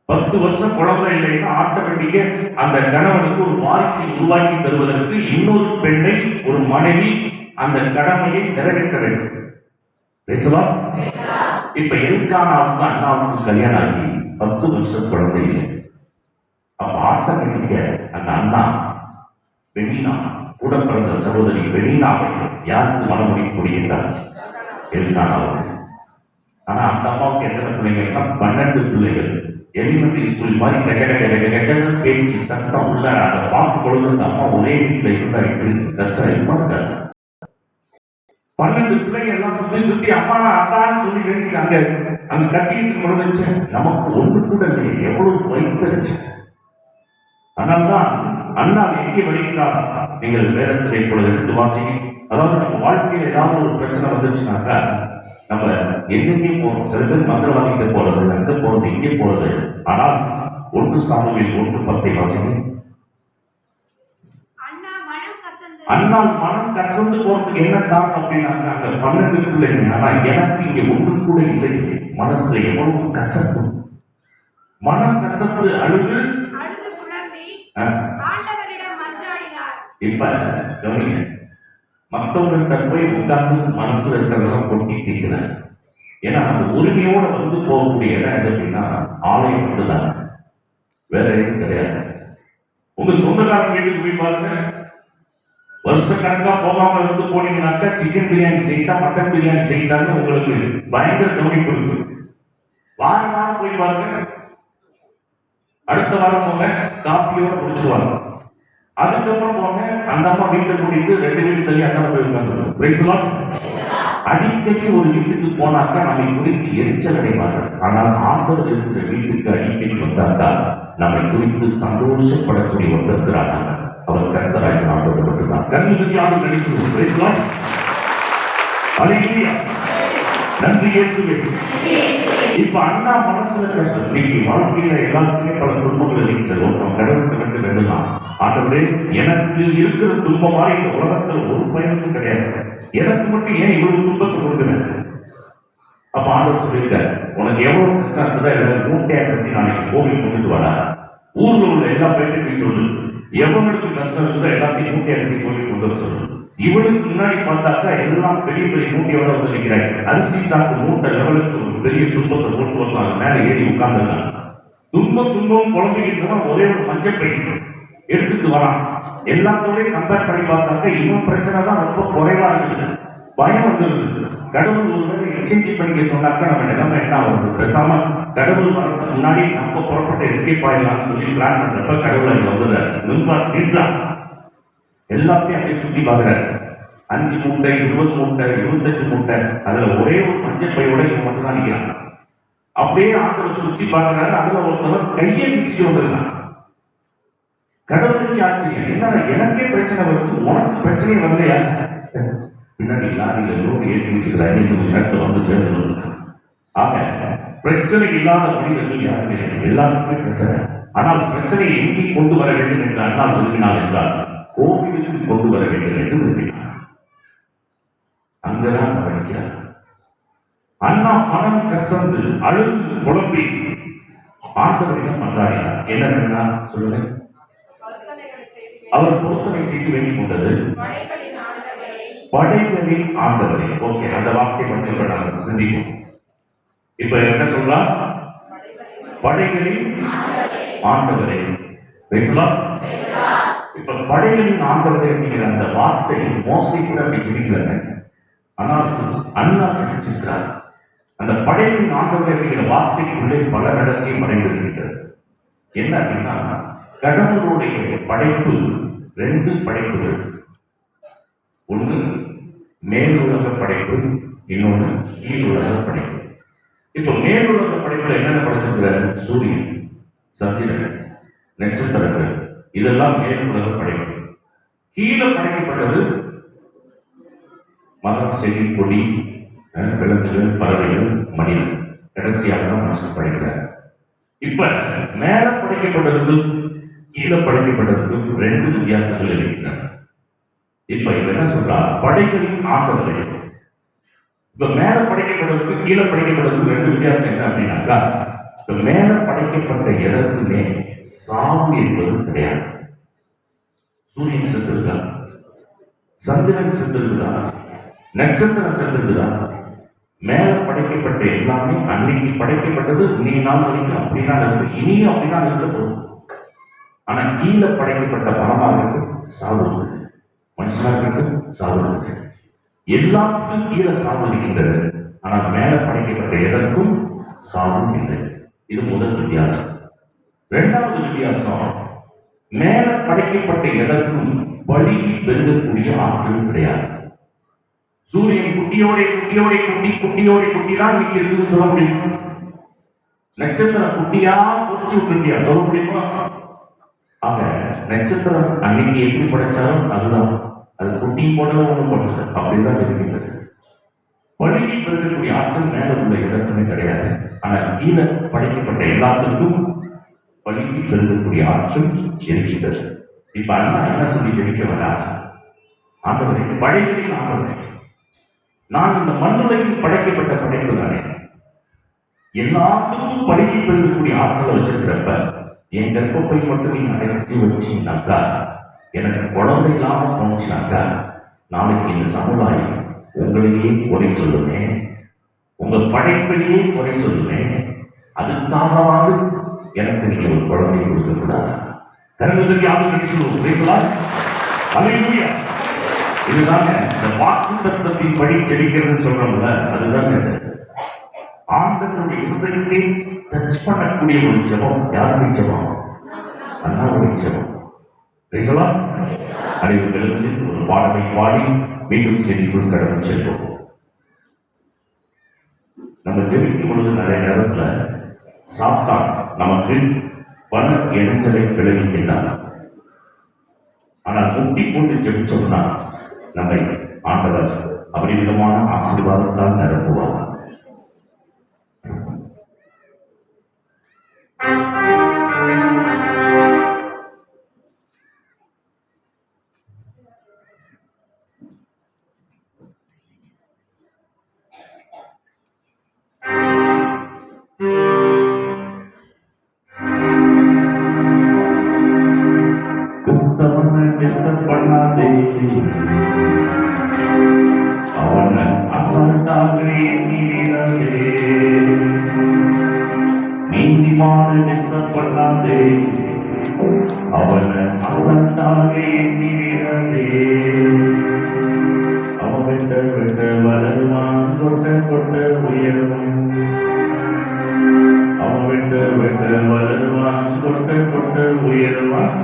S1: 10 வருஷம் குழந்தை இல்லைன்னா ஆட்டோமேட்டிக்கா அந்த கணவனுக்கு ஒரு வாரிசை உருவாக்கி தருவதற்கு இன்னொரு பெண்ணை, ஒரு மனைவி அந்த கடமையை நிறைவேற்ற வேண்டும். பேசுவா. இப்ப எல்கானாவுக்கு அண்ணாவுக்கு கல்யாணம் ஆகி 10 வருஷம் குழந்தை இல்லை. அப்ப ஆட்டோமேட்டிக்க அந்த அண்ணா பெனினா, கூட பிறந்த சகோதரி பெனினாவை யாருக்கு மனமுடி கூடுகின்றார்? எல்கானாவுக்கு. ஆனா அந்த அம்மாவுக்கு எத்தனை பிள்ளைங்கன்னா 12 பிள்ளைகள். எலிமெண்டரி ஸ்கூல் மாதிரி கச்ச பேச்சு சட்டம் உள்ள அதை பார்த்து பொழுது அந்த அம்மா ஒரே வீட்டில் இருந்தாயிட்டு கஷ்டமா இருக்காங்க. 12 பிள்ளைங்க எல்லாம் சுத்தி சுத்தி அம்மா அப்பான்னு சொல்லி வேண்டிக்கிறாங்க. அங்க கத்திட்டு முடிஞ்சு நமக்கு ஒன்று கூட இல்லை, எவ்வளவு வைத்தறிச்சு. அதனால்தான் அண்ணா எங்கே வருகிறார்? நீங்கள் வேதத்திலே இப்பொழுது எடுத்து வாசிங்க. அதாவது நம்ம வாழ்க்கையில் ஏதாவது ஒரு பிரச்சனை வந்துச்சுனாக்கா நம்ம எங்கெங்கே போறோம். சில பேர் மந்திரவாதிகிட்ட போறது, அங்க போறது, இங்கே போறது. ஆனால் 1 சாமுவேல் 1:10 வாசிங்க. அண்ணா மனம் கசந்து போறதுக்கு என்ன காரணம் அப்படின்னாங்க, அங்க 12 பிள்ளைங்க. ஆனா எனக்கு இங்க ஒன்று கூட இல்லை. மனசுல எவ்வளவு கசப்பு, மனம் கசப்பு, அழுது இப்ப கவனிங்க. மற்றவங்கள்ட்ட போய் உட்கார்ந்து மனசுல இருக்கிறதெல்லாம் கொட்டி தீக்கிறார். ஏன்னா அந்த உரிமையோட வந்து போகக்கூடிய இடம் எது அப்படின்னா ஆலயம் மட்டும்தான், வேற எதுவும் கிடையாது. உங்க சொந்தக்காரங்க வீட்டுக்கு போய் பாருங்க, வருஷக்கணக்கா போகாம இருந்து போனீங்கன்னாக்கா சிக்கன் பிரியாணி செய்தா, மட்டன் பிரியாணி செய்தான்னு உங்களுக்கு பயங்கர கவனிப்பு இருக்கு. வாரம் வாரம் போய் பாருங்க, அடுத்த வாரம் போங்க காஃபியோட முடிச்சுவாங்க. அதுக்கப்புறம் போங்க, அந்த அம்மா வீட்டை கூட்டிட்டு 2 வீட்டு தள்ளி அண்ணா போய் உட்கார்ந்து. அடிக்கடி ஒரு வீட்டுக்கு போனாக்கா நம்மை குறித்து எரிச்சல் அடைவார்கள். ஆனால் ஆண்டவர் இருக்கிற வீட்டுக்கு அடிக்கடி வந்தாக்கா நம்மை குறித்து சந்தோஷப்படக்கூடிய வந்திருக்கிறாங்க. அவர் கர்த்தராக ஆண்டவர் மட்டும்தான். கண்ணுக்கு நடிச்சு நன்றி இயேசுவே. இப்ப அண்ணா மனசுல கஷ்டம். இன்னைக்கு வாழ்க்கையில எல்லாத்துக்குமே பல துன்பங்கள் இருக்கிறது. ஒருத்தன் கடவுளுக்கு கண்டு வேண்டுதான், ஆண்டவரே எனக்கு இருக்கிற துன்பமா இந்த உலகத்துல ஒரு பயனும் கிடையாது, எனக்கு மட்டும் ஏன் இவ்வளவு துன்பத்தை கொடுக்குறேன்? அப்ப ஆண்டவர் சொல்லியிருக்காரு, உனக்கு எவ்வளவு கஷ்டம் இருக்குதா எல்லாரும் மூட்டையா கட்டி நாளைக்கு கோவில் கொண்டுட்டு வாடா. ஊர்ல உள்ள எல்லா பேருக்கும் சொல்லு, எவனுக்கு கஷ்டம் இருக்குதோ எல்லாத்தையும் மூட்டையா கட்டி கோவில் கொண்டு வர சொல்லு. இவனுக்கு முன்னாடி பார்த்தாக்கா எல்லாம் பெரிய பெரிய மூட்டையோட வந்து நிற்கிறாங்க. அரிசி சாக்கு மூட்டை லெவலுக்கு ஒரு பெரிய துன்பத்தை போட்டு வந்தாங்க, மேல ஏறி உட்கார்ந்துருக்காங்க. துன்பம் குழந்தைகிட்டு ஒரே ஒரு மஞ்சப்பை எடுத்துட்டு வரான். எல்லாத்தோடையும் கம்பேர் பண்ணி பார்த்தாக்கா இன்னும் பிரச்சனை தான் ரொம்ப குறைவா இருக்குது. பயம் வந்துருது. கடவுள் ஒருவேளை எக்ஸ்சேஞ்ச் பண்ணிக்க சொன்னாக்கா நம்ம நிலைமை என்ன ஆகுது? பேசாம கடவுள் வரதுக்கு முன்னாடி நம்ம புறப்பட்ட எஸ்கேப் ஆயிடலாம்னு சொல்லி பிளான் பண்றப்ப கடவுள் வந்துடுறாரு. எல்லாத்தையும் அப்படியே சுத்தி பார்க்கிறாரு. 5 மூட்டை, 20 மூட்டை, 25 மூட்டை, அதுல ஒரே ஒரு மஞ்சள் பையோட இவன் மட்டும் தான் நிற்கிறான். அப்படியே ஆண்டவர் சுத்தி பார்க்கிறாரு. அதுல ஒருத்தவர் கையை வீசிட்டு வந்திருக்கான். கடவுளுக்கு ஆச்சரியம், என்ன எனக்கே பிரச்சனை வருது, உனக்கு பிரச்சனை வரலையா? பின்னாடி லாரியில லோடு ஏற்றி வச்சுக்கிறாரு, நேரத்தில் வந்து சேர்ந்து. ஆக பிரச்சனை இல்லாத மனிதர்கள் யாருமே எல்லாருக்குமே பிரச்சனை. ஆனால் பிரச்சனையை எங்கே கொண்டு வர வேண்டும் என்று அண்ணா விரும்பினார் என்றால் கோவிலுக்கு கொண்டு வர வேண்டும் என்று விரும்பினார். அங்கதான் படிக்கிறார். அண்ணா மனம் கசந்து அழுது குழம்பி ஆண்டவரிடம் மன்றாடினார். என்ன சொல்லுங்க? அவர் பொருத்தனை செய்து வேண்டிக் கொண்டது படைகளின் ஆண்டவரே. ஓகே, அந்த வார்த்தை மட்டும் நாங்கள் சிந்திப்போம். இப்ப என்ன சொல்லலாம்? படைகளின் ஆண்டவரே. பேசலாம். இப்ப படைகளின் ஆண்டவரே அப்படிங்கிற அந்த வார்த்தை மோசை கூட அப்படி ஜெபிக்கல. ஆனால் அண்ணா ஜெபிச்சிருக்கிறார். அந்த படைகளின் ஆண்டவரே அப்படிங்கிற வார்த்தைக்குள்ளே பல ரகசியம் அடைந்திருக்கிறது. என்ன அப்படின்னா, கடவுளுடைய படைப்பு 2 படைப்புகள். ஒன்று மேலுலக படைப்பு, இன்னொன்று கீழுலக படைப்பு. இப்ப மேலுலக படைப்புல என்னென்ன படைச்சிருக்கிறார்? சூரியன், சந்திரன், நட்சத்திரங்கள், இதெல்லாம் மேலுலக படைப்பு. கீழே படைக்கப்பட்டது மரம், செடி, கொடி, விலங்குகள், பறவைகள், மனிதன், கடைசியாக தான் மனுஷன் படைக்கிறார். இப்ப மேல படைக்கப்பட்டதுக்கும் கீழே படைக்கப்பட்டதுக்கும் ரெண்டு வித்தியாசங்கள் இருக்கின்றன. இப்ப இவ என்ன சொல்றா, படைகளின் ஆண்டவரே. இப்ப மேல படைக்கப்பட்டதுக்கும் கீழே படைக்கப்பட்டதுக்கும் ரெண்டு வித்தியாசம் என்ன அப்படின்னாக்கா, இப்ப மேல படைக்கப்பட்ட இடத்துமே சாவு என்பது கிடையாது. சூரியன் செத்துருக்கா, சந்திரன் செத்துருக்குதா, நட்சத்திரம் செத்துருக்குதா? மேல படைக்கப்பட்ட எல்லாமே அன்னைக்கு படைக்கப்பட்டது, இன்னைக்கு நாள் வரைக்கும் அப்படின்னா இருக்கு, இனியும் அப்படின்னா இருக்க போதும். ஆனா கீழே படைக்கப்பட்ட மரமாக இருக்கு, சாவு இருக்கு, மனுஷனாக இருக்கு, சாவு இருக்கு, எல்லாத்துக்கும் கீழே சாவு இருக்கின்றது. ஆனா மேல படைக்கப்பட்ட எதற்கும் சாவு இல்லை. இது முதல் வித்தியாசம். இரண்டாவது வித்தியாசம், மேல படைக்கப்பட்ட எதற்கும் வழியில் பெருகக்கூடிய ஆற்றல் கிடையாது. சூரியன் குட்டியோட குட்டியோட குட்டி குட்டியோட குட்டி தான் இன்னைக்கு இருக்குன்னு சொல்ல முடியுமா? நட்சத்திரம் குட்டியா பொறிச்சு விட்டுருக்கியா சொல்ல முடியுமா? ஆக நட்சத்திரம் அன்னைக்கு எப்படி படைச்சாலும் அதுதான், அது குட்டி போடல ஒண்ணு படைச்சது, அப்படிதான் இருக்கின்றது. வழியில் பெருகக்கூடிய ஆற்றல் மேல உள்ள இடத்துமே கிடையாது. ஆனா கீழே படைக்கப்பட்ட எல்லாத்துக்கும் வழியில் பெருகக்கூடிய ஆற்றல் இருக்கின்றது. இப்ப அண்ணா என்ன சொல்லி ஜெபிக்க வரா, ஆண்டவரே படைகளின் ஆண்டவரே, நான் இந்த மண்ணுலகில் படைக்கப்பட்ட படைப்பு தானே, எல்லாத்துக்கும் பழகி பெறக்கூடிய ஆற்றலை வச்சிருக்கிறப்ப என் கர்ப்பப்பை மட்டும் நீங்க அடைச்சி வச்சீங்கன்னாக்கா, எனக்கு குழந்தை இல்லாம போனுச்சுனாக்கா, நாளைக்கு இந்த சமுதாயம் உங்களையே குறை சொல்லுவேன், உங்க படைப்பையே குறை சொல்லுவேன். அதுக்காகவாது எனக்கு நீங்க ஒரு குழந்தை கொடுக்க கூடாது. கருங்குதல் யாரும் சொல்லுவோம். இதுதாங்க இந்த வாக்கு தத்துவத்தின் படி செடிக்கிறதுன்னு சொல்றோம்ல, அதுதாங்க ஆண்டவருடைய இருதயத்தை டச் பண்ணக்கூடிய ஒரு ஜெபம். யாருடைய ஜெபம்? அண்ணாவுடைய ஜெபம். அறிவுகளுக்கு ஒரு பாடலை பாடி மீண்டும் செடிக்குள் கடந்து செல்வோம். நம்ம ஜெபிக்கும் பொழுது நிறைய நேரத்துல சாத்தான் நமக்கு பல எண்ணங்களை விளைவிக்கின்றான். ஆனால் முட்டி போட்டு ஜெபிச்சோம்னா நம்மை ஆண்டவர் அபரிமிதமான ஆசீர்வாதத்தால் நிரப்புவார். டிஸ்டர்ப் பண்ணாதே, அவன் அசால்ட்டாக எண்ணினாலே, நீதிமான டிஸ்டர்ப் பண்ணாதே, அவன் அசால்ட்டாக எண்ணினாலே, அவன் விட்ட விட்ட வளருவான், கொட்ட கொட்ட உயருவான், அவன் விட்ட விட்ட வளருவான், கொட்ட கொட்ட உயருவான்.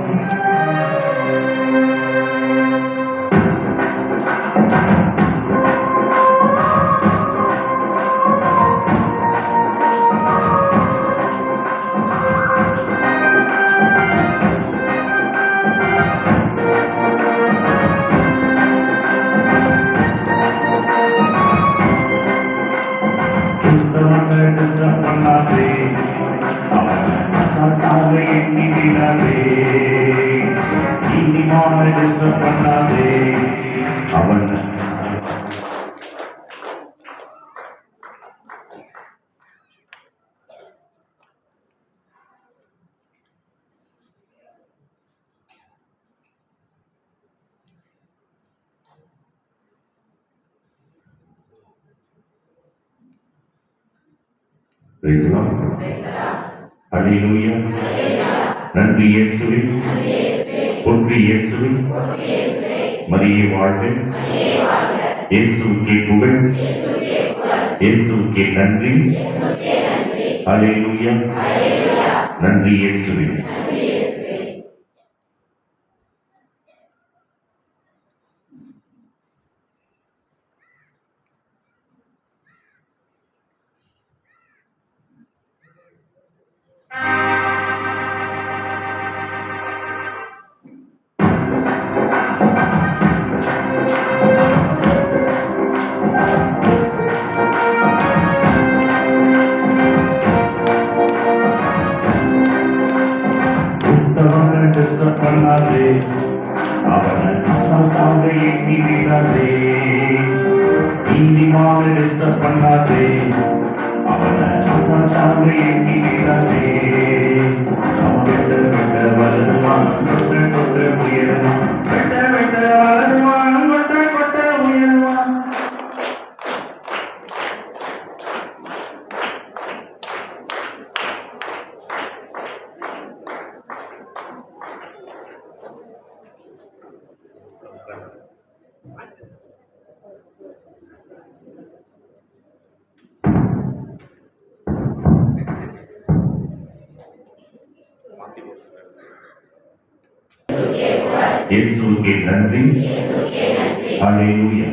S1: அல்லேலூயா. நன்றி இயேசுவே, போற்றி இயேசுவே, மரியே வாழ்க, இயேசுவுக்கே புகழ், இயேசுவுக்கே நன்றி. அல்லேலூயா. நன்றி இயேசுவே. எண்ணிடாதே. அவன் வெட்ட வெட்ட வளருவான், கொட்ட கொட்ட உயருவான். வெட்ட வெட்ட வளருவான், கொட்ட கொட்ட உயருவான். இயேசுவுக்கே நன்றி. அல்லேலூயா.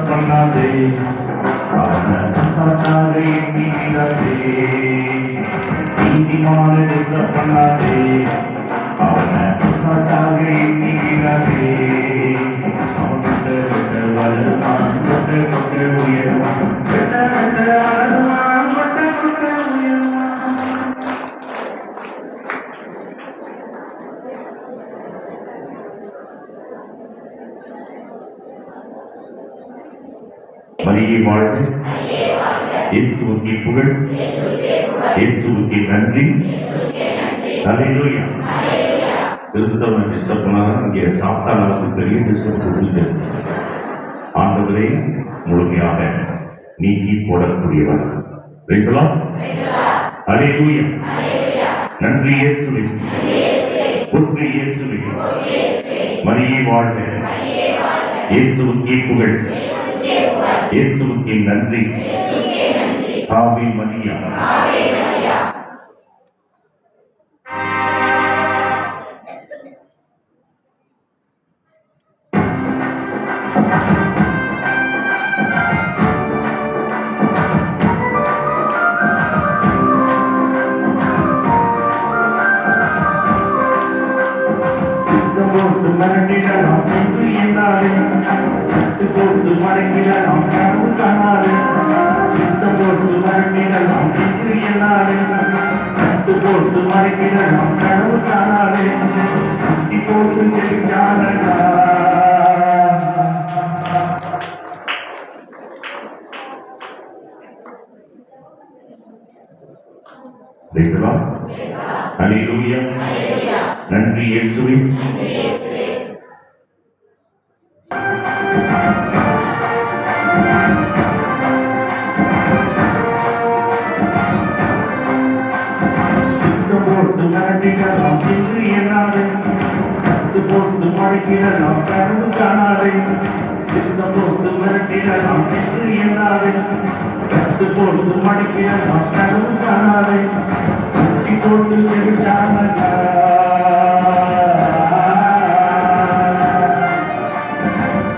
S1: பண்ணாதே, அவனை அசால்ட்டாக எண்ணிடாதே. நீதிமான டிஸ்டர்ப் பண்ணாதே, அவனை அசால்ட்டாக எண்ணிடாதே. அவன் விட்ட விட்ட வளருவான், கொட்ட கொட்ட உயருவான். விட்ட விட்ட வளருவான், கொட்ட கொட்ட உயருவான். மரியே வாழ்க, இயேசுவுக்கே புகழ், இயேசுவுக்கே நன்றி. அல்லேலூயா. கிறிஸ்தவனை டிஸ்டர்ப் பண்ணாதான் இங்கே சாப்பிட்டா நமக்கு பெரிய டிஸ்டர்ப் கொடுத்து ஆண்டவரே முழுமையாக நீக்கி போடக்கூடியவர். அல்லேலூயா. நன்றி இயேசுவே, புத்து இயேசுவே. மரியே வாழ்க, இயேசுவுக்கே புகழ், இயேசுவுக்கே நன்றி. ஆவே மரியா. மரண்டிடலாம் என்று என்னாலே, கட்டு போட்டு மறைக்கிடலாம் கனவு காணாலே. யுத்தம் போட்டு மரண்டிடலாம் என்று என்னாலே, கட்டு போட்டு மறைக்கிடலாம் கனவு காணாலே. கட்டி போட்டு ஜெயிச்சானடா, அல்லேலூயா. நன்றி இயேசுவே. போட்டு மரண்டிடலாம் என்று என்னாலே, கட்டு போட்டு மறைக்கிடலாம் கனவு காணாலே. யுத்தம் போட்டு மிரட்டிடலாம் என்று என்னாலே, கட்டு போட்டு மறைக்கிடலாம் கனவு காணாலே. கட்டி போட்டு ஜெயிச்சானடா,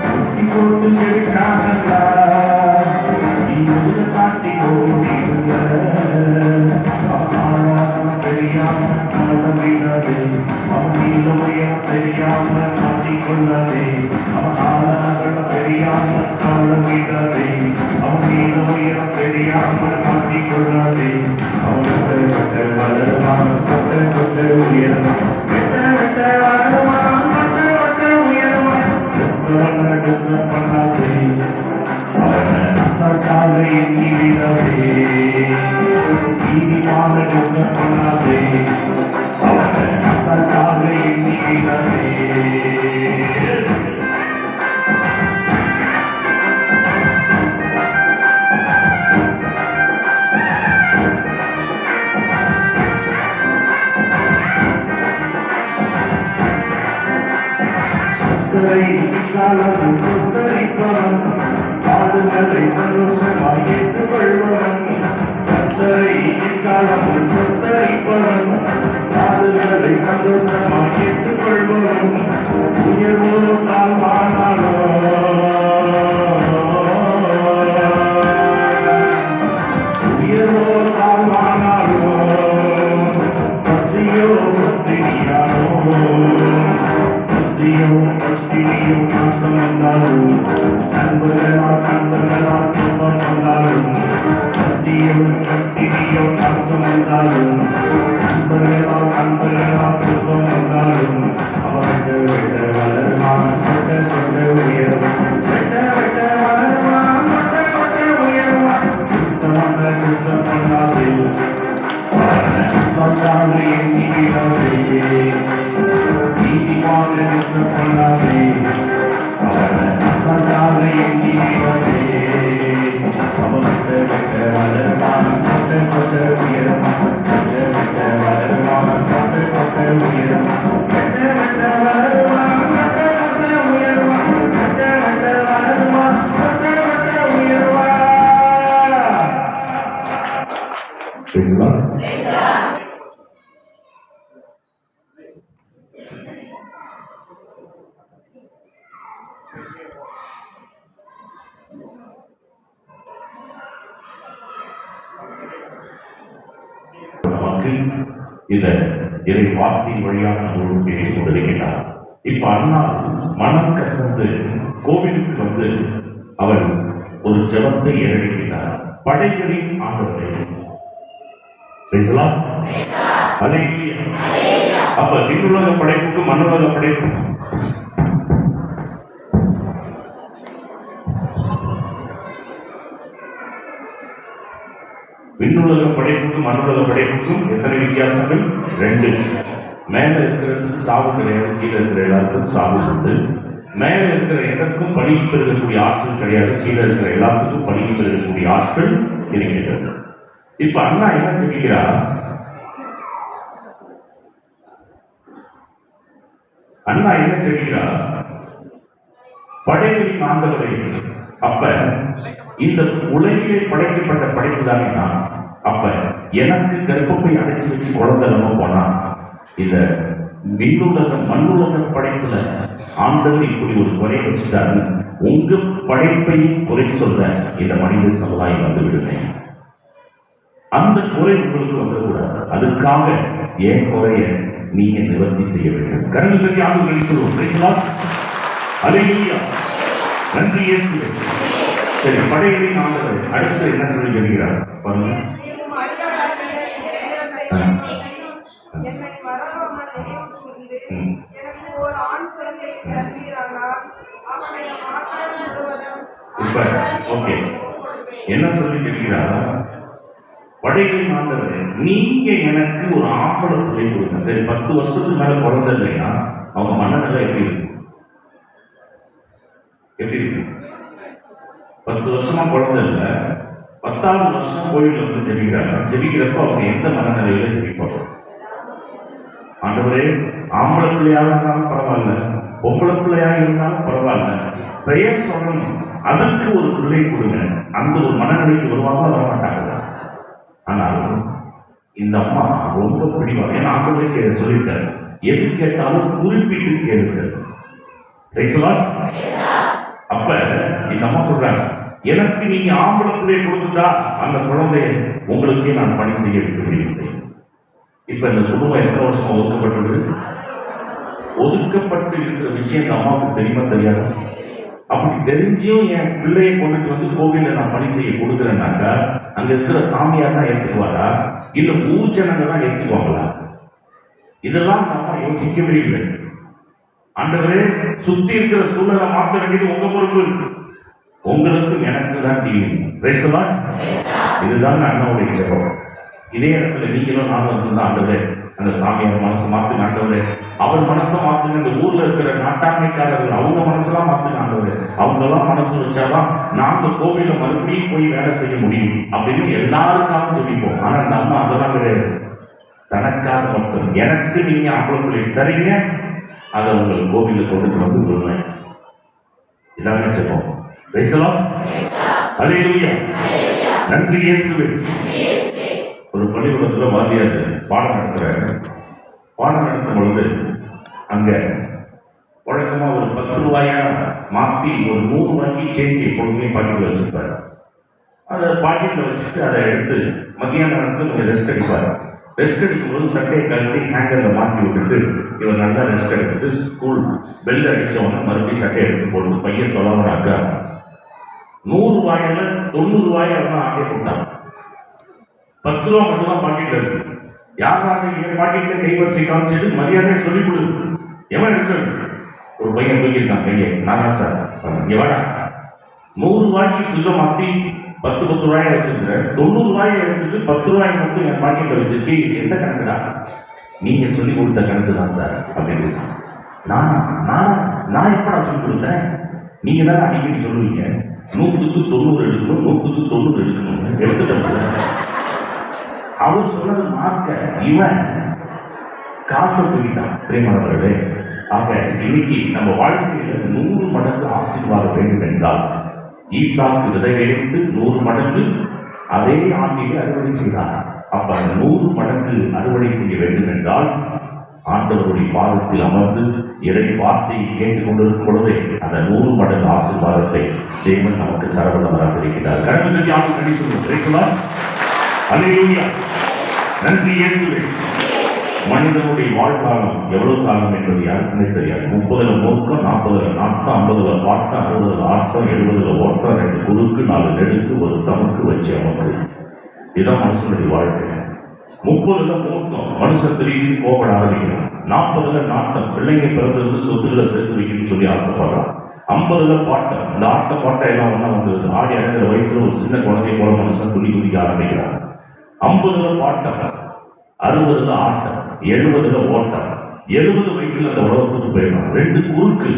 S1: கட்டி போட்டு ஜெயிச்சானடா. நீ முதல காட்டி ஓடிடுங்க, தெரியாம நடந்திடாதே. அவன் நீலமையா தெரியாம மாட்டிக்கொள்ளாதே. அவன் ஆளாக தெரியாம கவலைவிடாதே. அவன் நீலமையா தெரியாம மாட்டிக்கொள்ளாதே. அவன் விட்ட வளருவான், கொட்ட கொட்ட உயருவான். விட்ட விட்ட வளருவான், கொட்ட கொட்ட உயருவான். டிஸ்டர்ப் பண்ணாதே, அவனை அசால்ட்டாக எண்ணிடாதே. நீதிமான டிஸ்டர்ப் பண்ணாதே, அவனை அசால்ட்டாக எண்ணிடாதே. சொத்தரிப்பவன், பாடுகளை சந்தோஷமாய் ஏற்றுக்கொள்பவன். கர்த்தரை இக்காலமும் சொத்தரிப்பவன், பாடுகளை சந்தோஷமாய் ஏற்றுக்கொள்பவன். உயர்வோ தாழ்வானாலோ, உயர்வோ தாழ்வானாலோ, வந்தாலும் நண்பர்களால் துன்பம் வந்தாலும் அவனுக்கு விட்ட வளருவான் கொட்ட கொட்ட உயர்வான் வெட்ட வெட்ட வளருவான் கொட்ட கொட்ட உயர்வான் சுத்தமாக குற்றம் பண்ணாது சொல்லாது எண்ணிக்கிறாது நீதிமாக குற்றம் பண்ணாது சொல்லாத எண்ணிக்கிறாது அவனுக்கு விட்ட வளருவான் கொட்ட கொட்ட உயர்வான் வெட்ட வெட்ட வளருவான் கொட்ட கொட்ட உயர்வான் வெட்ட வெட்ட வளருவான் கொட்ட கொட்ட உயர்வான் வெட்ட வெட்ட வளருவான் கொட்ட கொட்ட உயர்வான். நமக்கு இந்த இறை வார்த்தை வழியாக நம்மளோடு பேசிக் கொண்டிருக்கிறார். இப்ப அண்ணா மனம் கசந்து கோவிலுக்கு வந்து அவர் ஒரு ஜெபத்தை ஏறெடுக்கிறார். படைகளின் ஆண்டவரே, அப்ப விண்ணுலக படைப்புக்கு மண்ணுலக படைப்பு விண்ணுலக படைப்புக்கும் மண்ணுலக படைப்புக்கும் எத்தனை வித்தியாசங்கள்? 2. மேல இருக்கிறதுக்கு சாவு கிடையாது, கீழே இருக்கிற எல்லாருக்கும் சாவு உண்டு. மேல இருக்கிற எதற்கும் பணி பெருகக்கூடிய ஆற்றல் கிடையாது, கீழே இருக்கிற எல்லாத்துக்கும் பணி பெருகக்கூடிய ஆற்றல் இருக்கின்றது. இப்ப அண்ணா என்ன சொல்கிறார்? அண்ணா என்ன சொல்கிறார்? படைகளின் ஆண்டவரை. அப்ப இந்த உலகிலே படைக்கப்பட்ட படைப்பு தானே நான். அப்ப எனக்கு கர்ப்பப்பை அடைச்சு வச்சு குழந்தை நம்ம போனா இந்த விண்ணுலக மண்ணுலக படைப்புல ஆண்டவர் இப்படி ஒரு குறை வச்சுட்டாரு. உங்க படைப்பையும் குறை சொல்ல இந்த மனித சமுதாயம் வந்து விடுவேன். அந்த குறை உங்களுக்கு வந்துக்கூடாது. அதுக்காக ஏன் குறைய நீங்க நிவர்த்தி செய்ய வேண்டும். கருணை ஆண்டுகளை சொல்லுவோம். அல்லேலூயா, நன்றி இயேசுவே. சரி, படைகளின் ஆண்டவர் அடுத்து என்ன சொல்லி வருகிறார் பாருங்க. இப்ப ஓகே, என்ன சொல்லி சொல்கிறார்? படைகளின் ஆண்டவர், நீங்க எனக்கு ஒரு ஆம்பளை பிள்ளை கொடுங்க. சரி, 10 வருஷத்துக்கு மேல குழந்தை இல்லைன்னா அவங்க மனநிலை எப்படி இருக்கும்? எப்படி இருக்கு? 10 வருஷமா குழந்தை இல்லை, 10வது வருஷம் கோயிலில் வந்து ஜெபிக்கிறாங்க. ஜெபிக்கிறப்ப அவங்க எந்த மனநிலையில ஜெபிப்பாங்க? ஆண்டவரே, ஆம்பளை பிள்ளையாக இருந்தாலும் பரவாயில்ல, பொம்பளை பிள்ளையாக இருந்தாலும் பரவாயில்ல, பெயர் சொல்லணும், அதற்கு ஒரு பிள்ளை கொடுங்க. அந்த ஒரு மனநிலைக்கு வருவாங்க, வரமாட்டாங்க. ஆனால் இந்த அம்மா ரொம்ப பிடிவாங்க. ஏன்னா ஆண்டவரே சொல்லிட்டாரு, எது கேட்டாலும் குறிப்பிட்டு கேளுங்கள். அப்ப இந்த அம்மா சொல்றாங்க, எனக்கு நீங்க ஆம்பளை பிள்ளையை கொடுத்துட்டா அந்த குழந்தைய உங்களுக்கே நான் பணி செய்ய விரும்புகிறேன். இப்ப இந்த குடும்பம் எத்தனை வருஷம் ஒதுக்கப்பட்டது? ஒதுக்கப்பட்டு இருக்கிற விஷயம் இந்த அம்மாவுக்கு தெரியுமா தெரியாது? அப்படி தெரிஞ்சும் என் பிள்ளையை கொண்டுட்டு வந்து கோவில நான் பணி செய்ய கொடுக்குறேன்னாக்கா அங்க இருக்கிற சாமியார் தான் ஏற்றுக்குவாரா, இல்ல ஊர் ஜனங்க தான் ஏற்றுக்குவாங்களா? இதெல்லாம் நம்ம யோசிக்கவே இல்லை. ஆண்டவரே, சுத்தி இருக்கிற சூழலை மாற்ற வேண்டியது உங்க பொறுப்பு. உங்களுக்கும் எனக்கு தான் டீலிங். இதுதான் அண்ணாவுடைய ஜெபம். இதே இடத்துல நீங்களும் நானும் வந்து ஆண்டவரே, அந்த சாமியார் மனசை மாத்துங்க ஆண்டவரே, அவர் மனசை மாத்துங்க, இந்த ஊர்ல இருக்கிற நாட்டாண்மைக்காரர்கள் அவங்க மனசெல்லாம் மாத்துங்க ஆண்டவரே, அவங்கெல்லாம் மனசு வச்சாதான் நாங்க கோவில மறுபடியும் போய் வேலை செய்ய முடியும் அப்படின்னு எல்லாருக்காக சொல்லிப்போம். ஆனா அந்த அம்மா அதெல்லாம் கிடையாது. தனக்காக மட்டும், எனக்கு நீங்க ஆம்பளை தரீங்க, அதை உங்கள் கோவில கொண்டுட்டு வந்து விடுவேன். இதாங்க ஜெபம். அல்லேலூயா, நன்றி இயேசுவே. ஒரு பள்ளிக்கூடத்துல வாத்தியார் பாடம் நடத்தும் பொழுது அங்க வழக்கமா ஒரு 10 ரூபாயா மாத்தி ஒரு 100 ரூபாய்க்கு சேஞ்ச் எப்பொழுதுமே பாக்கெட்ல வச்சிருப்பாரு. அதை பாக்கெட்ல வச்சுட்டு அதை எடுத்து மத்தியான நேரத்தில் கொஞ்சம் ரெஸ்ட் அடிப்பாரு. ரெஸ்ட் எடுக்கும்போது சட்டையை கழட்டி ஹேங்கர்ல மாட்டி விட்டுட்டு இவர் நல்லா ரெஸ்ட் எடுத்துட்டு ஸ்கூல் பெல் அடிச்சவங்க மறுபடியும் சட்டையை எடுத்து போட்டு பையன் தொலைவனாக்கா 100 ரூபாயில 90 ரூபாயா ஆட்டே போட்டாங்க. 10 ரூபா மட்டும்தான் பாக்கெட்ல இருக்கு. யாராவது என் பாட்டிட்ட கைவரிசை காமிச்சது மரியாதையை சொல்லிக் கொடு. எவன் எடுக்கிறது? ஒரு பையன் தூக்கியிருக்கான் கையை. நானா சார் எவனா 100 ரூபாய்க்கு சில்ல மாத்தி 10 ரூபாயை வச்சிருக்கிற, 90 ரூபாயை எடுத்துட்டு 10 ரூபாய் மட்டும் என் பாக்கெட்ல வச்சிருக்கு. எந்த கணக்குடா? நீங்க சொல்லி கொடுத்த கணக்கு தான் சார் அப்படின்னு. நான் எப்படா சொல்லி கொடுத்தேன்? நீங்க தான் அடிக்கடி சொல்லுவீங்க 100க்கு 90 எடுக்கணும், 100க்கு 90 எடுக்கணும். எடுத்துட்டு அவர் சொன்னது மார்க்க, இவன் காசை தூக்கிட்டான். பிரேமானவர்களே, ஆக இன்னைக்கு நம்ம வாழ்க்கையில 100 மடங்கு ஆசீர்வாதம் வேண்டும் என்றால் ஈசாக்கு விதை எடுத்து 100 மடங்கு அதே ஆண்டிலே அறுவடை செய்தார். அப்ப 100 மடங்கு அறுவடை செய்ய வேண்டும் என்றால் ஆண்டவருடைய பாதத்தில் அமர்ந்து இறை வார்த்தையை கேட்டுக் கொண்டிருக்கும் பொழுதே அந்த 100 மடங்கு ஆசீர்வாதத்தை தேவன் நமக்கு தரவல்லவராக இருக்கிறார். கடவுளுக்கு யாரும் நன்றி சொல்லுவோம். அல்லேலூயா, நன்றி இயேசுவே. மனிதனுடைய வாழ்காலம் எவ்வளவு காலம் என்பது யாருக்குமே தெரியாது. 30 நோக்கம், 40 நாட்டம், 50 பாட்டம், 60 ஆட்டம், 70 ஓட்டம், 2 குறுக்கு, 4 நெடுக்கு, ஒரு தமக்கு வச்சு அமக்கு. இதுதான் மனுஷனுடைய வாழ்க்கை. 30 நோக்கம், மனுஷன் திடீர்னு கோபப்பட ஆரம்பிக்கணும். 40 நாட்டம், பிள்ளைங்க பிறந்திருந்து சொத்துக்களை சேர்த்து வைக்கணும்னு சொல்லி ஆசைப்படுறான். 50 பாட்டம், இந்த ஆட்டம் பாட்டம் எல்லாம் ஒன்றா வந்தது. ஆடி அடைந்த வயசுல ஒரு சின்ன குழந்தை போல மனுஷன் துணி குதிக்க ஆரம்பிக்கிறான். 50 பாட்டம், 60 ஆட்டம், 70 ஓட்டம், 70 வயசுல அந்த உலகத்துக்கு போயிடலாம். 2 குறுக்கு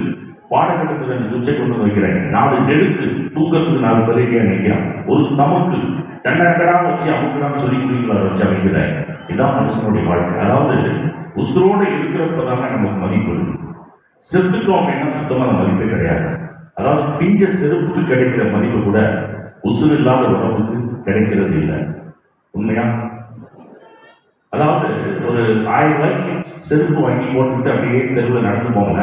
S1: பாடகட்டுக்கு 2 குச்சை கொண்டு வைக்கிறேன். 4 நெடுக்கு தூக்கத்துக்கு 4 பதவியை நினைக்கிறான். ஒரு தமக்கு கண்ணக்கடா வச்சு அமுக்குதான் சொல்லி குடிக்கல வச்சு அமைக்கிறேன். இதுதான் மனுஷனுடைய வாழ்க்கை. அதாவது உசுரோடு இருக்கிறப்பதான நமக்கு மதிப்பு. செத்துட்டோம் அப்படின்னா சுத்தமான மதிப்பே கிடையாது. அதாவது பிஞ்ச செருப்புக்கு கிடைக்கிற மதிப்பு கூட உசுறு இல்லாத உடம்புக்கு கிடைக்கிறது இல்லை. உண்மையா? அதாவது ஒரு 1000 ரூபாய்க்கு செருப்பு வாங்கி போட்டுட்டு அப்படியே தெருவில் நடந்து போங்க.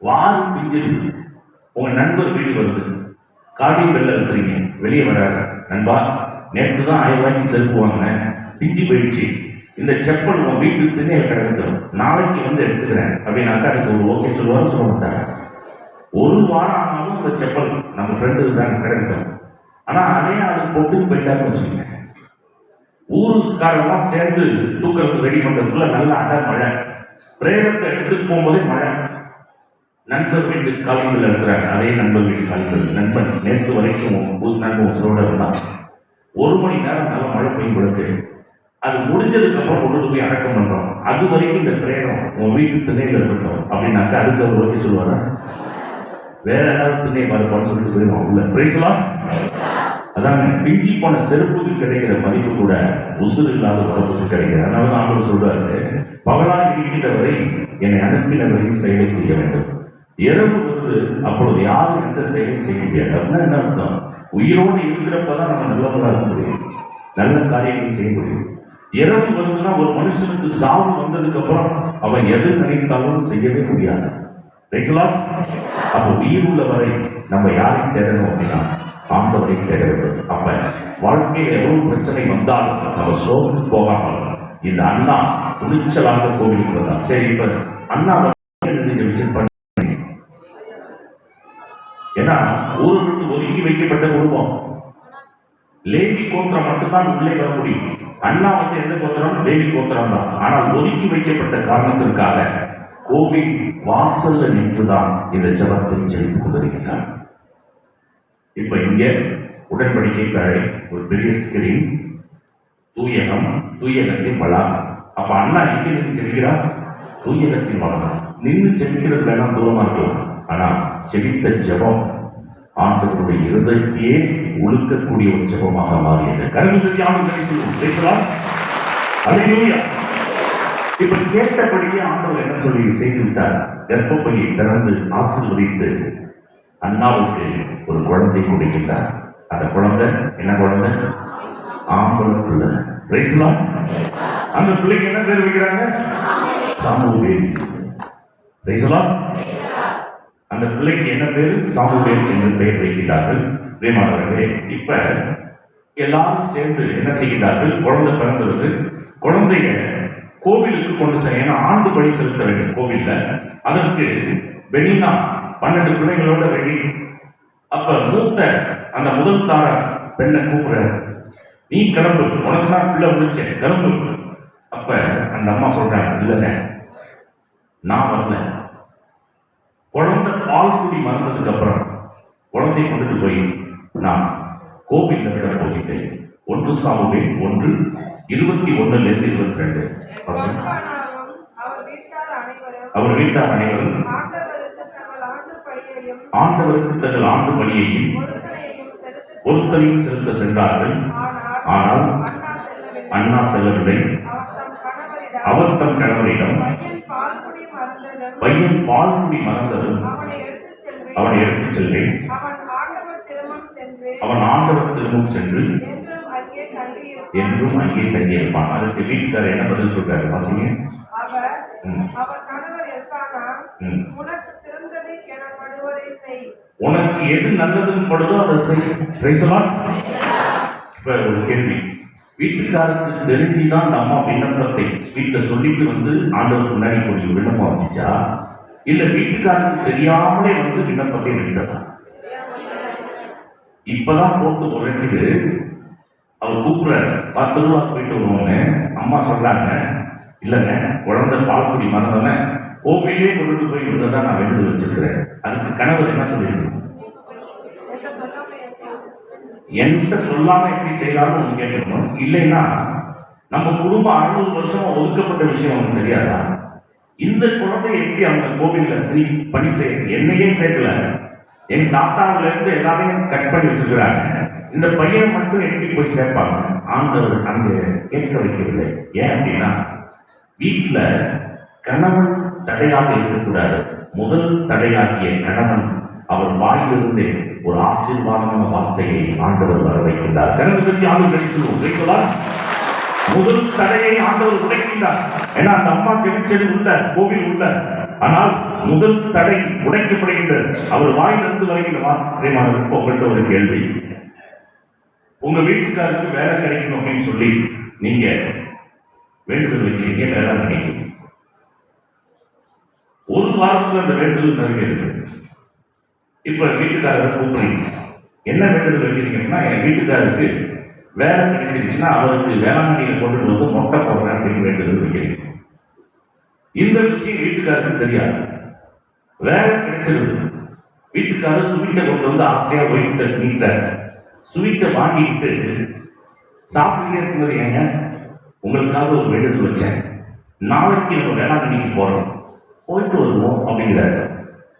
S1: வாரு பிஞ்சிரு. உங்க நண்பர் வீடு வருது, காடி பெல்ல இருக்கிறீங்க, வெளியே வராங்க. நண்பா, நேற்று தான் 1000 ரூபாய்க்கு செருப்பு வாங்கினேன், பிஞ்சு போயிடுச்சு. இந்த செப்பல் உன் வீட்டுக்கு திண்ணை கிடக்கட்டும், நாளைக்கு வந்து எடுத்துக்கிறேன் அப்படின்னாக்கா அதுக்கு ஒரு ஓகே சொல்லுவாரு, சொல்ல மாட்டாங்க. ஒரு வாரம் ஆனாலும் இந்த செப்பல் நம்ம ஃப்ரெண்டு தான் கிடக்கட்டும். ஆனா அதே அதுக்கு போட்டு போயிட்டாருன்னு வச்சுக்கோங்க. ஊருக்காரெல்லாம் சேர்ந்து தூக்கத்துக்கு ரெடி பண்றதுக்குள்ள நல்ல அடை மழை. பிரேதத்தை எடுத்துட்டு போகும்போதே மழை. நண்பர் வீட்டு காலிகள் இருக்கிறாங்க. அதே நண்பர் வீட்டு காலிகள். நண்பன் நேற்று வரைக்கும் நண்பன் உசுரோட இருந்தான். 1 மணி நேரம் நல்ல மழை பெய்யும் பொழுது அது முடிஞ்சதுக்கு அப்புறம் கொண்டு போய் அடக்கம் பண்றோம். அது வரைக்கும் இந்த பிரேதம் உன் வீட்டு திண்ணையில இருக்கட்டும் அப்படின்னாக்கா அதுக்கு அவர் ஓகே சொல்லுவாரா? வேற ஏதாவது திண்ணை பார்ப்பான்னு சொல்லிட்டு போயிடுவோம் உள்ள. பிரைஸ்லாம் அதாங்க, பிஞ்சி போன செருப்புக்கு கிடைக்கிற மதிப்பு கூட உசுறு இல்லாத உடம்புக்கு கிடைக்கிறது. அதனால ஆண்டவர் சொல்றாரு, பகலாக இருக்கின்றவரை என்னை அனுப்பினவரையும் செயலை செய்ய வேண்டும். இரவு வருது, அப்பொழுது யாரும் எந்த செயலையும் செய்ய முடியாது. அப்படின்னா என்ன அர்த்தம்? உயிரோடு இருக்கிறப்பதான் நம்ம நல்லவர்களாக இருக்க முடியும், நல்ல காரியங்களை செய்ய முடியும். இரவு வருதுன்னா ஒரு மனுஷனுக்கு சாவு வந்ததுக்கு அப்புறம் அவன் எது நினைத்தாலும் செய்யவே முடியாது. அப்ப உயிர் உள்ள வரை நம்ம யாரையும் தேடணும் அப்படின்னா ஆண்டவரை தேட வேண்டும். அப்ப வாழ்க்கையில் எவ்வளவு பிரச்சனை வந்தாலும் நம்ம சோர்ந்து போகாமல் இந்த அண்ணா துணிச்சலாக கோவிலுக்கு வந்தார். சரி, இப்ப அண்ணா ஏன்னா ஊரை விட்டு ஒதுக்கி வைக்கப்பட்ட குடும்பம். லேவி கோத்திரம் மட்டும்தான் உள்ளே வர முடியும். அண்ணா எந்த கோத்திரம்? லேவி கோத்திரம் தான். ஆனால் ஒதுக்கி வைக்கப்பட்ட காரணத்திற்காக கோவில் வாசல்ல நின்றுதான் இந்த ஜபத்தை செலுத்திக் கொண்டிருக்கிறார். இப்ப இங்க உடன்படிக்கை பேழை, ஒரு பெரிய ஸ்கிரீன், தூயகம், தூயகத்தின் வளாகம். அப்ப அண்ணா இங்க நின்று செல்கிறார், தூயகத்தின் வளாகம். நின்று செல்கிறது வேணாம், தூரமா இருக்கலாம். ஆனா செவித்த ஜபம் ஆண்டவருடைய இருதயத்தையே ஒழுக்கக்கூடிய ஒரு ஜபமாக மாறியது. கருவிக்கு இப்ப கேட்டபடியே ஆண்டவர் என்ன சொல்லி செய்து விட்டார்? கர்ப்பப்பையை திறந்து ஆசீர்வதித்து அண்ணாவுக்கு ஒரு குழந்தை கொடுக்கின்றார். அந்த குழந்தை என்ன குழந்தை? ஆம்பளை பிள்ளை. அந்த பிள்ளைக்கு என்ன பேர் வைக்கிறாங்க? சாமுவேல். அந்த பிள்ளைக்கு என்ன பேரு? சாமுவேல் என்று பெயர் வைக்கிறார்கள். பிரியமானவர்களே, இப்ப எல்லாரும் சேர்ந்து என்ன செய்கிறார்கள்? குழந்தை பிறந்தது. குழந்தைய கோவிலுக்கு கொண்டு செல்ல, ஏன்னா ஆண்டு படி செலுத்த வேண்டும் கோவில்ல. அதற்கு வெளினா 12 பிள்ளைகளோட வெளி. அப்ப மூத்த அந்த முதல் தார பெண்ணை கூப்பிட, நீ கிளம்பு, உனக்கு தான் பிள்ளை முடிச்சேன், கிளம்பு. அந்த அம்மா சொல்றாங்க, இல்லைங்க நான் வரல. குழந்தை பால் குடி மறந்ததுக்கு அப்புறம் குழந்தையை கொண்டுட்டு போய் நான் கோவிலில் விட போகிட்டேன். 1 சாமுவேல் 1:21-22 அவர் வீட்டார் அனைவரும் ஆண்டவருக்கு தங்கள் ஆண்டு பலியையும் பொருத்தனையும் செலுத்த சென்றார்கள். ஆனால் அண்ணா செல்லவில்லை. அவர் தம் கணவரிடம், பையன் பால் குடி மறந்ததும் அவனை எடுத்துச் செல்வேன், அவன் ஆண்டவர் திரும்பவும் சென்று என்றும் அங்கே தங்கியிருப்பான். அதுக்கு வீட்டுக்காரர் என்ன பதில் சொல்றாரு வாசிங்க. உனக்கு எது நல்லதுன்னு படுதோ அதை செய். இப்ப ஒரு கேள்வி, வீட்டுக்காருக்கு தெரிஞ்சுதான் அந்த அம்மா விண்ணப்பத்தை வீட்டை சொல்லிட்டு வந்து ஆண்டவருக்கு முன்னாடி கொஞ்சம் விண்ணப்பம் வச்சுச்சா, இல்ல வீட்டுக்காருக்கு தெரியாமலே வந்து விண்ணப்பத்தை விட்டதா? இப்பதான் போட்டு உரைக்குது. அவர் கூப்பிடுறாரு, 10 ரூபா போயிட்டு வருவோன்னு. அம்மா சொல்றாங்க, இல்லைங்க குழந்தை பால் குடி மறந்தவன கோவிலே கொண்டு போய் விடுறதா நான் வேண்டுதல் வச்சிருக்கிறேன். அதுக்கு கணவர் என்ன சொல்லிருக்கணும்? என்கிட்ட சொல்லாம எப்படி செய்யலாம்னு கேட்கணும். இல்லைன்னா நம்ம குடும்பம் 600 வருஷம் ஒதுக்கப்பட்ட விஷயம் அவனுக்கு தெரியாதா? இந்த குழந்தை எப்படி அவங்க கோவில்ல பணி செய்ய, என்னையே சேர்க்கல, எங்க தாத்தாவில இருந்து எல்லாரையும் கட் பண்ணி வச்சுக்கிறாங்க, இந்த பையன் மட்டும் எப்படி போய் சேர்ப்பாங்க? ஆண்டவர் அங்கே கேட்க வைக்கவில்லை. ஏன் அப்படின்னா வீட்டுல கணவன் தடையாக இருக்கக்கூடாது. முதல் தடையாகிய கணவன் அவர் வாயிலிருந்து ஒரு ஆசீர்வாதமான வார்த்தையை ஆண்டவர் வர வைக்கின்றார். கணவனுக்கு ஆளுநர் சொல்லுவோம், முதல் தடையை ஆண்டவர் உடைக்கின்றார். ஏன்னா அந்த அம்மா ஜெபிச்சது உள்ள கோவில் உள்ள, ஆனால் முதல் தடை உடைக்கப்படுகின்றது. அவர் வாயிலிருந்து வருகின்ற வார்த்தைமானவருக்கு உங்கள்கிட்ட ஒரு கேள்வி. உங்க வீட்டுக்காருக்கு வேலை கிடைக்கணும் அப்படின்னு சொல்லி நீங்க வேண்டுதல் வைக்கிறீங்க, வேலை கிடைக்கும். ஒரு வாரத்துல அந்த வேண்டுதல் நிறைவேறுது. இப்ப வீட்டுக்காரரை கூப்பிடுறீங்க, என்ன வேண்டுதல் வைக்கிறீங்கன்னா, என் வீட்டுக்காருக்கு வேலை கிடைச்சிருச்சுன்னா அவருக்கு வேளாங்கண்ணியில கொண்டு வந்து மொட்டை போடுறேன் அப்படின்னு வேண்டுதல் வைக்கிறீங்க. இந்த விஷயம் வீட்டுக்காருக்கு தெரியாது. வேலை கிடைச்சிருது, வீட்டுக்காரர் சுவீட்டை கொண்டு வந்து ஆசையா ஒய்ஃப்ட நீட்ட சுவீட்டை வாங்கிட்டு சாப்பிட்டுட்டே இருக்கும்போது, ஏங்க உங்களுக்காக ஒரு வேண்டுதல் வச்சேன், நாளைக்கு நம்ம வேளாங்கண்ணிக்கு போறோம், போயிட்டு வருவோம் அப்படிங்கிறாரு.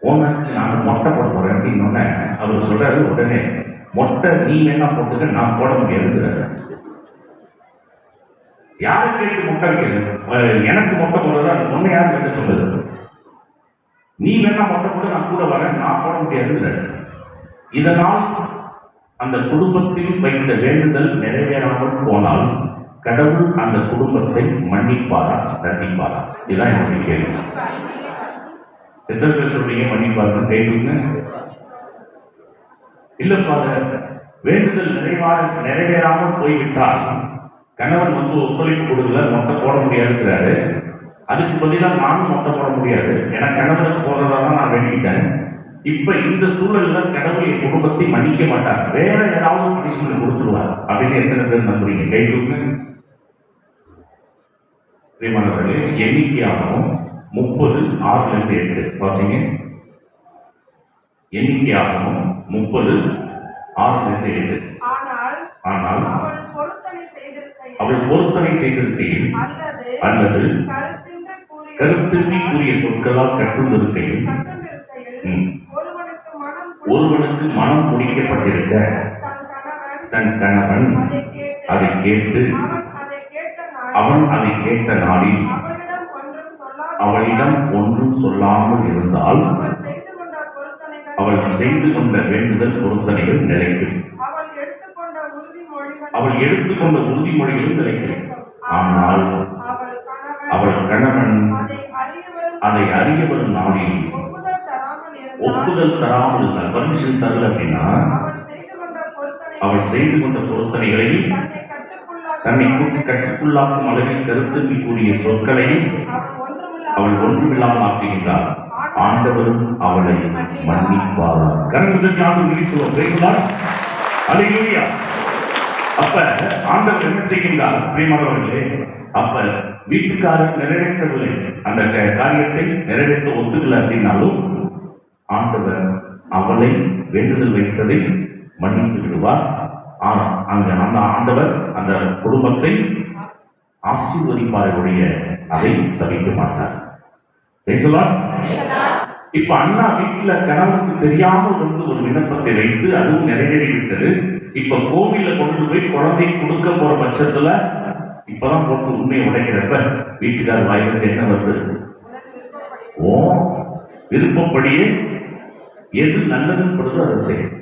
S1: உனக்கு நான் மொட்டை போட போறேன் அப்படின்னு அவர் சொல்றாரு. உடனே மொட்டை நீ வேணா போட்டுக்க, நான் போட முடியாதுங்கிறாரு. யாரு கேட்டு மொட்டை வைக்கிறது? எனக்கு மொட்டை போடுறதா ஒன்னு யாரு கேட்டு சொல்றது? நீ வேணா மொட்டை போட்டு நான் கூட வரேன், நான் போட முடியாதுங்கிறாரு. இதனால் அந்த குடும்பத்தில் வைத்த வேண்டுதல் நிறைவேறாமல் போனால் கடவுள் அந்த குடும்பத்தை மன்னிப்பாரா தண்டிப்பாரா? இதுதான் என்னுடைய கேள்வி. எத்தனை பேர் சொல்றீங்க மன்னிப்பாரு? கேள்விங்க இல்லப்பா, வேண்டுதல் நிறைவேறாமல் போய்விட்டால் கணவன் வந்து ஒத்துழைப்பு கொடுக்கல, மொட்டை போட முடியாதுங்கிறாரு. அதுக்கு பதிலாக நானும் மொட்டை போட முடியாது, ஏன்னா கணவனுக்கு போடுறதா நான் வேண்டிக்கிட்டேன். இப்ப இந்த சூழல்ல கடவுள் என் குடும்பத்தை மன்னிக்க மாட்டார், வேற ஏதாவது பனிஷ்மெண்ட் கொடுத்துருவார் அப்படின்னு எத்தனை பேர் நம்புறீங்க? கைதுக்கு பிரியமானவர்களே, எண்ணிக்கையாகவும் 30:6-8 வாசிங்க. எண்ணிக்கையாகவும் 30:6-8. ஆனால் அவள் பொருத்தனை செய்திருக்கையில் அல்லது கருத்தின்றி கூறிய சொற்களால் கட்டுண்டிருக்கையில் ஒருவனுக்கு மனம் முடிக்கப்பட்டிருக்க தன் கணவன் அதை கேட்டு அவன் அதை கேட்ட நாளில் அவளிடம் ஒன்றும் சொல்லாமல் இருந்தால் அவள் செய்து கொண்ட வேண்டுதல் பொருத்தனைகள் நிலைக்கும். அவள் எடுத்துக்கொண்ட உறுதிமொழிகளும் நிலைக்கும். ஆனால் அவள் கணவன் அதை அறிய வரும் நாளில் ஒப்புதல் தராமல் இருந்தால், பர்மிஷன் தரல அப்படின்னா, அவள் செய்து கொண்ட பொருத்தனைகளையும் தன்னை கட்டுக்குள்ளாக்கும் அளவில் கருத்துக்கு கூடிய சொற்களையும் அவள் ஒன்றுமில்லாமல் ஆக்குகின்றார். ஆண்டவரும் அவளை மன்னிப்பார். கரங்களுக்கு ஆண்டு அப்ப ஆண்டவர் என்ன செய்கின்றார்? பிரியமானவர்களே, அப்ப வீட்டுக்காரர் நிறைவேற்றவில்லை, அந்த காரியத்தை நிறைவேற்ற ஒத்துக்கல அப்படின்னாலும் ஆண்டவர் அவளை வேண்டுதல் வைத்ததை மன்னித்து விடுவார். அங்க அந்த ஆண்டவர் அந்த குடும்பத்தை ஆசீர்வதிப்பாருடைய அதை சபிக்க மாட்டார். இப்ப அண்ணா வீட்டுல கணவனுக்கு தெரியாமல் வந்து ஒரு விண்ணப்பத்தை வைத்து அதுவும் நிறைவேறிவிட்டது. இப்ப கோவில கொண்டு போய் குழந்தை கொடுக்க போற பட்சத்துல இப்பதான் போட்டு உண்மையை உடைக்கிறப்ப வீட்டுக்கார வாயிலிருந்து என்ன வருது? ஓ விருப்பப்படியே எது நல்லதுன்னு படுதோ அதை செய்யும்.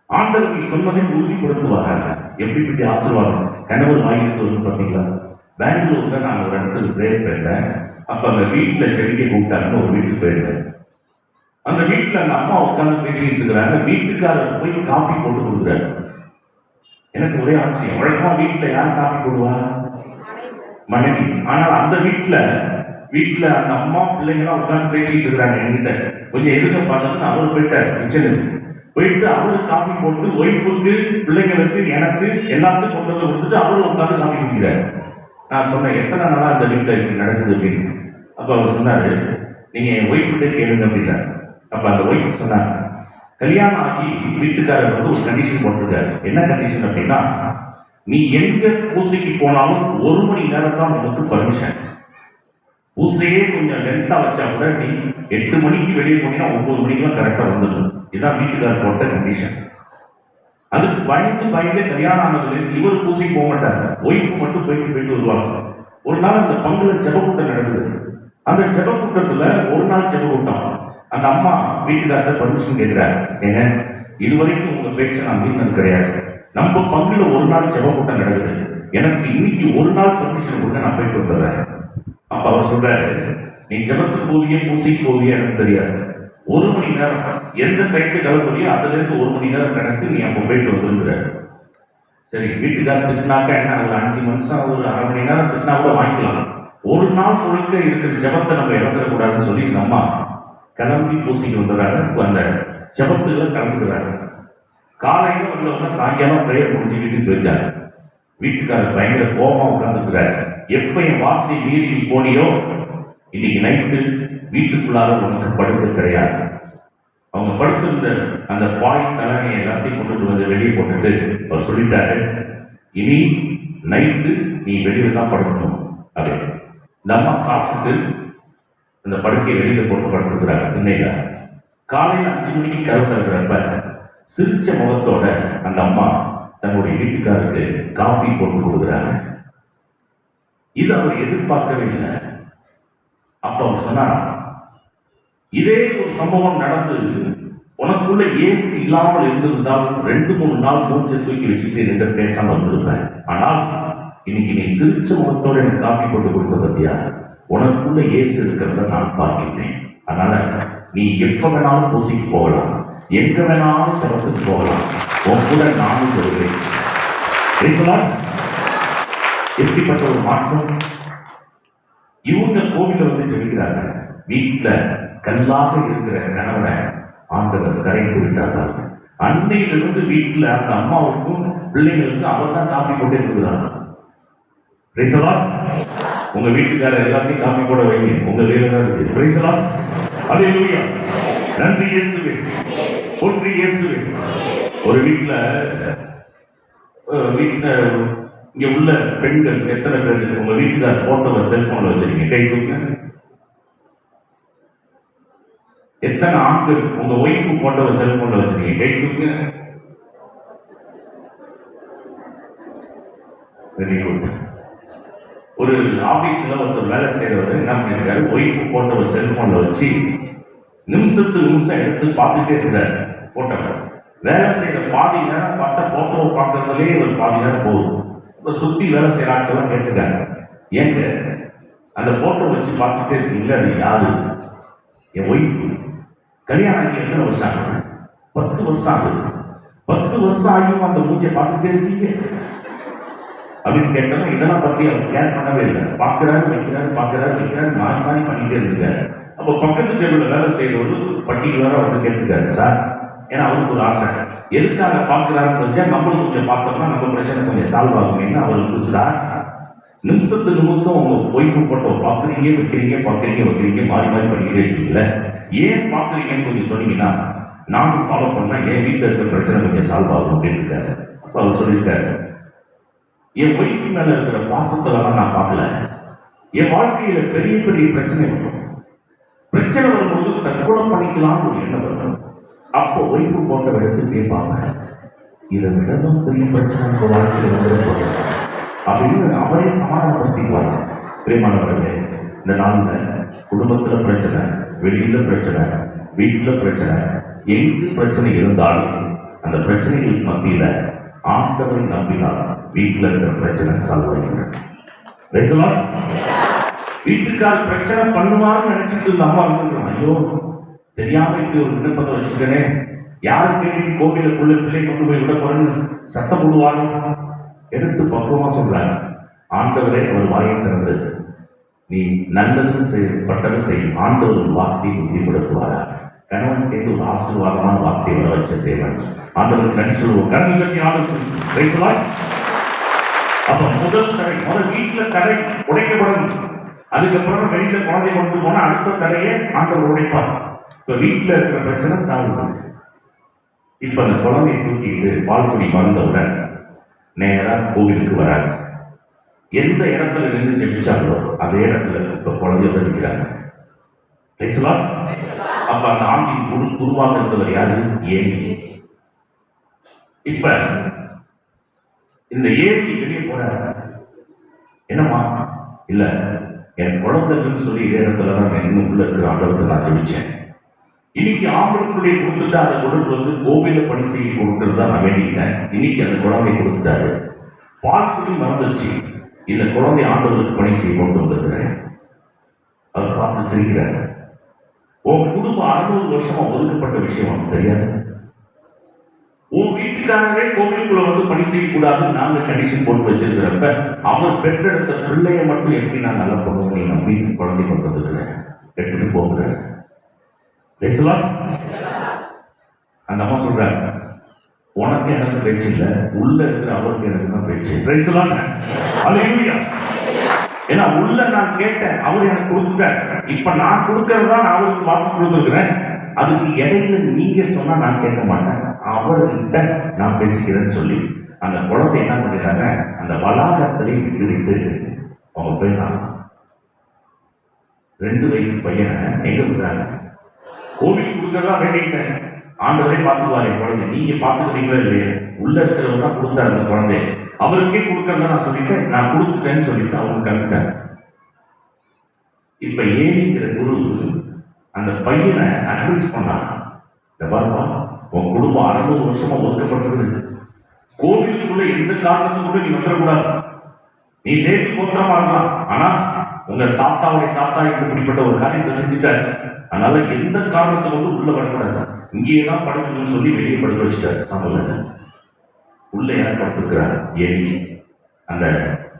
S1: ஆண்டவர்கள் சொன்னதை உறுதிப்படுத்துவாங்க. எப்படி ஆசீர்வாதம் கணவர் வாங்கிட்டு வந்து பார்த்தீங்களா? பெங்களூர்ல நான் ஒரு இடத்துக்கு பிரேயர் போயிருந்தேன். அப்ப அந்த வீட்டுல செடிக்கை கூப்பிட்டாங்கன்னு ஒரு வீட்டுக்கு போயிருந்தேன். அந்த வீட்டுல அந்த அம்மா உட்கார்ந்து பேசிட்டு இருக்கிறாங்க. வீட்டுக்காரர் போய் காஃபி போட்டு கொடுக்குறாரு. எனக்கு ஒரே ஆச்சரியம். வழக்கமா வீட்டுல யார் காஃபி போடுவா? மனைவி. ஆனால் அந்த வீட்டுல அந்த அம்மா பிள்ளைங்களாம் உட்கார்ந்து பேசிட்டு இருக்கிறாங்க. என்கிட்ட கொஞ்சம் எதுக்க பார்த்ததுன்னு அவர் போயிட்டார் கிச்சனுக்கு. போயிட்டு அவரு காஃபி போட்டு ஒய்ஃபுக்கு பிள்ளைங்களுக்கு எனக்கு எல்லாத்துக்கும் கொண்டு வந்து கொடுத்துட்டு அவரு உட்காந்து காஃபி குடிக்கிறார். நான் சொன்னேன், எத்தனை நாளா அந்த வீட்டில் இப்படி நடக்குது அப்படின்னு. அப்போ அவர் சொன்னாரு, நீங்க என் ஒய்ஃப்கிட்ட கேளுங்க அப்படின்னாரு. அப்ப அந்த ஒய்ஃப் சொன்னாங்க, கல்யாணம் ஆகி வீட்டுக்காரர் வந்து ஒரு கண்டிஷன் போட்டிருக்காரு. என்ன கண்டிஷன் அப்படின்னா, நீ எங்க பூசைக்கு போனாலும் 1 மணி நேரம் தான் உனக்கு பர்மிஷன். பூசையே கொஞ்சம் லென்த்தா வச்சா கூட நீ 8 மணிக்கு வெளியே போனீங்கன்னா 9 மணிக்கெல்லாம் கரெக்டா வந்துடும். இதுதான் வீட்டுக்காரர் போட்ட கண்டிஷன். அதுக்கு பயந்து கல்யாணம் ஆனதுல இவர் பூசைக்கு போக மாட்டார். ஒய்ஃபு மட்டும் போயிட்டு வருவாங்க. ஒரு நாள் அந்த பங்குல ஜெபக்கூட்டம் நடக்குது. அந்த ஜெபக்கூட்டத்துல ஒரு நாள் ஜெபக்கூட்டம். அந்த அம்மா வீட்டுக்கார்ட்ட பர்மிஷன் கேட்கிறார், ஏங்க இதுவரைக்கும் உங்க பேச்சை நான் மீறினது கிடையாது. நம்ம பங்குல ஒரு நாள் ஜெபக்கூட்டம் நடக்குது, எனக்கு இன்னைக்கு ஒரு நாள் பர்மிஷன் கொடுங்க, நான் போயிட்டு வந்துடுறேன். அப்ப அவர் சொல்றாரு, நீ ஜெபத்துக்கு போவிய பூசைக்கு போவிய எனக்கு தெரியாது. 1 மணி நேரம் எந்த டைத்துல கிளம்புறியோ அதுல இருந்து 1 மணி நேரம் கணக்கு நீ அப்ப போயிட்டு வந்துருக்குற. சரி, வீட்டுக்காரர் திட்டினாக்கா என்ன, ஒரு 5 நிமிஷம் ஒரு அரை மணி நேரம் திட்டினா கூட வாங்கிக்கலாம். ஒரு நாள் முழுக்க இருக்கிற ஜபத்தை நம்ம இழந்துடக்கூடாதுன்னு சொல்லி இந்த அம்மா கிளம்பி பூசிக்கு வந்துடுறாங்க. அந்த ஜபத்துல கலந்துக்கிறாங்க. காலையில வந்தவங்க சாயங்காலம் பிரேயர் முடிஞ்சு வீட்டுக்கு போயிருக்காரு. வீட்டுக்காரர் பயங்கர கோபமா உட்கார்ந்துக்கிறாரு. எப்ப என் வார்த்தை மீறி நீ போனியோ இன்னைக்கு நைட்டு வீட்டுக்குள்ளார உனக்கு படுக்க கிடையாது. அவங்க படுத்திருந்த அந்த பாய் தலைமை எல்லாத்தையும் கொண்டுட்டு வந்து வெளியே போட்டுட்டு அவர் சொல்லிட்டாரு, இனி நைட்டு நீ வெளியில தான் படுக்கணும் அப்படின்னு. இந்த அம்மா சாப்பிட்டுட்டு அந்த படுக்கையை வெளியில போட்டு படுத்துக்கிறாங்க திண்ணையில. காலையில் 5 மணிக்கு கருத்து இருக்கிறப்ப சிரிச்ச முகத்தோட அந்த அம்மா தன்னுடைய வீட்டுக்காருக்கு காஃபி போட்டு கொடுக்குறாங்க. இது அவர் எதிர்பார்க்கவே இல்லை. அப்ப அவர் சொன்னார், இதே ஒரு சம்பவம் நடந்து உனக்குள்ள ஏசி இல்லாமல் இருந்திருந்தால் 2-3 நாள் மூஞ்சை தூக்கி வச்சுட்டு என்கிட்ட பேசாம வந்திருப்பேன். ஆனால் இன்னைக்கு நீ சிரிச்ச முகத்தோட எனக்கு காஃபி போட்டு கொடுத்த பத்தியா, உனக்குள்ள ஏசி இருக்கிறத நான் பார்க்கிறேன். அதனால நீ எப்ப வேணாலும் பூசிக்கு போகலாம், எங்க வேணாலும் சரத்துக்கு போகலாம், உன் கூட நானும் வருவேன். எப்படிப்பட்ட ஒரு மாற்றம்! இவங்க கோவில வந்து ஜெபிக்கிறாங்க. வீட்டுல கல்லாக இருக்கிற கணவனை ஆண்டவர் கரைத்து விட்டார்கள். அன்னையிலிருந்து வீட்டுல அந்த அம்மாவுக்கும் பிள்ளைங்களுக்கும் அவர் தான் காப்பி போட்டே இருக்கிறாங்க. உங்க வீட்டுக்காரர் எல்லாத்தையும் காப்பி போட வைங்க, உங்க வேலை தான் இருக்கு. அல்லேலூயா, நன்றி இயேசுவே, போற்றி இயேசுவே. ஒரு வீட்டுல இங்க உள்ள பெண்கள் எத்தனை பேர் உங்க வீட்டுக்கார போட்டோவை செல்போன்ல வச்சிருக்கீங்க? கை தூக்குங்க. எத்தனை ஆண்கள் உங்க ஒய்ஃபு போட்டோவை செல்போன்ல வச்சிருக்கீங்க? கை தூக்குங்க. Very good. ஒரு ஆபீஸ்ல ஒருத்தர் வேலை செய்யறவர் என்ன பண்ணிருக்காரு, ஒய்ஃபு போட்டோவை செல்போன்ல வச்சு நிமிஷத்துக்கு நிமிஷம் எடுத்து பார்த்துட்டே இருந்தார். போட்டோவை வேலை செய்யற பாதி நேரம் பார்த்தா போட்டோவை பார்க்கறதுலேயே ஒரு பாதி நேரம் போகுது. சுத்தி வேலை செய்யறாங்கலாம் கேட்டுக்காங்க, ஏங்க அந்த போட்டோ வச்சு பார்த்துட்டே இருக்கீங்களா? அது யாரு? என் ஒய்ஃபு. கல்யாணம் ஆகி எத்தனை வருஷம் ஆகுது? 10 வருஷம் ஆகுது. 10 வருஷம் ஆகியும் அந்த மூஞ்சை பார்த்துட்டே இருக்கீங்க அப்படின்னு கேட்டோம். இதெல்லாம் பத்தி அவர் கேர் பண்ணவே இல்லை. பார்க்கிறாரு வைக்கிறாரு மாறி பண்ணிட்டே இருக்காரு. அப்போ பக்கத்து டேபிள்ல வேலை செய்யறவரு பர்டிகுலரா வந்து கேட்டுக்காரு, சார், ஏன்னா அவருக்கு ஒரு ஆசை, எதுக்காக பார்க்கிறாருன்னு வச்சா நம்மளும் கொஞ்சம் பார்த்தோம்னா நம்ம பிரச்சனை கொஞ்சம் சால்வ் ஆகுமேன்னு அவருக்கு, சார் நிமிஷத்துக்கு நிமிஷம் உங்க ஒய்ஃபு போட்டோ பார்க்குறீங்க வைக்கிறீங்க மாறி மாறி பண்ணிக்கிட்டே இருக்கீங்களே, ஏன் பார்க்குறீங்கன்னு கொஞ்சம் சொன்னீங்கன்னா நானும் ஃபாலோ பண்ணா என் வீட்டில் இருக்கிற பிரச்சனை கொஞ்சம் சால்வ் ஆகும் அப்படின்னு இருக்காரு. அப்போ அவர் சொல்லியிருக்காரு, என் ஒய்ஃபு மேல இருக்கிற பாசத்தெல்லாம் நான் பார்க்கல, என் வாழ்க்கையில பெரிய பெரிய பிரச்சனை வரும். பிரச்சனை வரும்போது தற்கொலை பண்ணிக்கலாம்னு ஒரு எண்ணம் வரும். அப்போ ஒய்ஃபு போட்டோ எடுத்து கேட்பாங்க, இதை விடவும் பெரிய பிரச்சனை உங்க வாழ்க்கையில் வந்து அப்படின்னு அவரே சமாதானப்படுத்திக்குவாங்க. பிரியமானவர்களே, இந்த நாளில் குடும்பத்தில் பிரச்சனை, வெளியில் பிரச்சனை, வீட்டில் பிரச்சனை, எங்கு பிரச்சனை இருந்தாலும் அந்த பிரச்சனைகளுக்கு மத்தியில் ஆண்டவரை நம்பினால் வீட்டில் இருக்கிற பிரச்சனை சால்வ் ஆகிடும். வீட்டுக்கார பிரச்சனை பண்ணுவான்னு நினைச்சிட்டு இந்த அம்மா இருந்துருக்கோம், ஐயோ தெரியாம இப்படி ஒரு விண்ணப்பத்தை வச்சுக்கிறேனே, யாரு கேட்டு கோவிலுக்குள்ள பிள்ளை கொண்டு போய் விட போறேன்னு சத்தம் போடுவாங்க. எடுத்து பக்குவமா சொல்றாங்க, ஆண்டவரே ஒரு வாயை திறந்து நீ நல்லது பட்டது செய்யும் ஆண்டவர் வார்த்தையை உறுதிப்படுத்துவாரா. கணவன் கேட்டு ஒரு ஆசீர்வாதமான வார்த்தையை வர வச்ச தேவன் ஆண்டவருக்கு நன்றி சொல்லுவோம். கண்ணுக்கு அப்ப முதல் வீட்டுல தடை உடைக்கப்படும். அதுக்கப்புறம் வெளியில குழந்தை கொண்டு போனா அடுத்த தடையை ஆண்டவர் உடைப்பார். இப்ப வீட்டுல இருக்கிற பிரச்சனை சால்வ். இப்ப அந்த குழந்தையை தூக்கிட்டு பால்குடி வந்தவுடன் நேரா கோவிலுக்கு வராங்க. எந்த இடத்துல நின்று ஜெபிச்சாங்களோ அதே இடத்துல இப்ப குழந்தையோட இருக்கிறாங்க. அப்ப அந்த ஆண்டின் உருவாக இருந்தவர் யாரு? ஏவி. இப்ப இந்த ஏவி வெளியே போற என்னமா இல்ல, என் குழந்தைன்னு சொல்லி இதே இடத்துலதான் இன்னும் உள்ள இருக்கிற ஆண்டவருக்கு நான் ஜெபிச்சேன். இன்னைக்கு ஆம்பளுக்குள்ளே கொடுத்துட்டு அதை கொண்டு வந்து கோவில பணி செய்ய கொடுக்கறது தான் நான் வேண்டிட்டேன். இன்னைக்கு அந்த குழந்தை கொடுத்துட்டாரு, பால்குடி மறந்துச்சு, இந்த குழந்தை ஆண்டவருக்கு பணி செய்ய கொண்டு வந்திருக்கிறேன். அவர் பார்த்து சிரிக்கிறார். உன் குடும்பம் 600 வருஷமா ஒதுக்கப்பட்ட விஷயம் அவனுக்கு தெரியாது. உன் வீட்டுக்காரரே கோவிலுக்குள்ள வந்து பணி செய்யக்கூடாதுன்னு நாங்க கண்டிஷன் போட்டு வச்சிருக்கிறப்ப அவர் பெற்றெடுத்த பிள்ளைய மட்டும் எப்படி நான் நல்லா பண்ணுவோம் நான் வீட்டுக்கு குழந்தை கொண்டு வந்துருக்கிறேன், எடுத்துட்டு போகிறேன். அந்த அம்மா சொல்றாங்க, உனக்கு எனக்கு பேச்சு இல்லை, உள்ள இருக்கிற அவருக்கு எனக்கு தான் பேச்சு. ஏன்னா உள்ள நான் கேட்டேன், அவர் எனக்கு கொடுத்துட்டார். இப்ப நான் கொடுக்கறதா நான் அவருக்கு வாக்கு கொடுத்துருக்கிறேன். அதுக்கு இடையில நீங்க சொன்னா நான் கேட்க மாட்டேன், அவர்கிட்ட நான் பேசிக்கிறேன்னு சொல்லி அந்த குழந்தை என்ன பண்ணிடுறாங்க, அந்த வளாகத்திலே விட்டு அவங்க போயிடலாம். 2 வயசு பையனை எங்க விடுறாங்க? கோவில் கொடுக்கறதா வேண்டிட்டேன், ஆண்டவரே பார்த்துக்குவாரு குழந்தை, நீங்க பார்த்துக்கிறீங்களா இல்லையா? உள்ள இருக்கிறவங்க தான் கொடுத்தாரு அந்த குழந்தை, அவருக்கே கொடுக்கறதா நான் சொல்லிட்டேன், நான் கொடுத்துட்டேன்னு சொல்லிட்டு அவங்க கண்டுட்டாங்க. இப்ப ஏனிங்கிற குரு அந்த பையனை அட்வைஸ் பண்ணாங்க, இந்த பாருமா உன் குடும்பம் 600 வருஷமா ஒதுக்கப்பட்டிருக்கு, கோவிலுக்குள்ள எந்த காரணத்துக்குள்ள நீ வந்துடக்கூடாது, நீ தேவி கோத்திரமா இருக்கலாம், ஆனா உங்க தாத்தாவுடைய தாத்தா இப்படிப்பட்ட ஒரு காரியத்தை செஞ்சுட்டாரு, அதனால எந்த காரணத்தை கொண்டு உள்ள வரக்கூடாது, இங்கேயேதான் படுக்கணும்னு சொல்லி வெளியே படுக்க வச்சுட்டாரு. சம்பளம் உள்ள யார் படுத்திருக்கிறார்? ஏவி. அந்த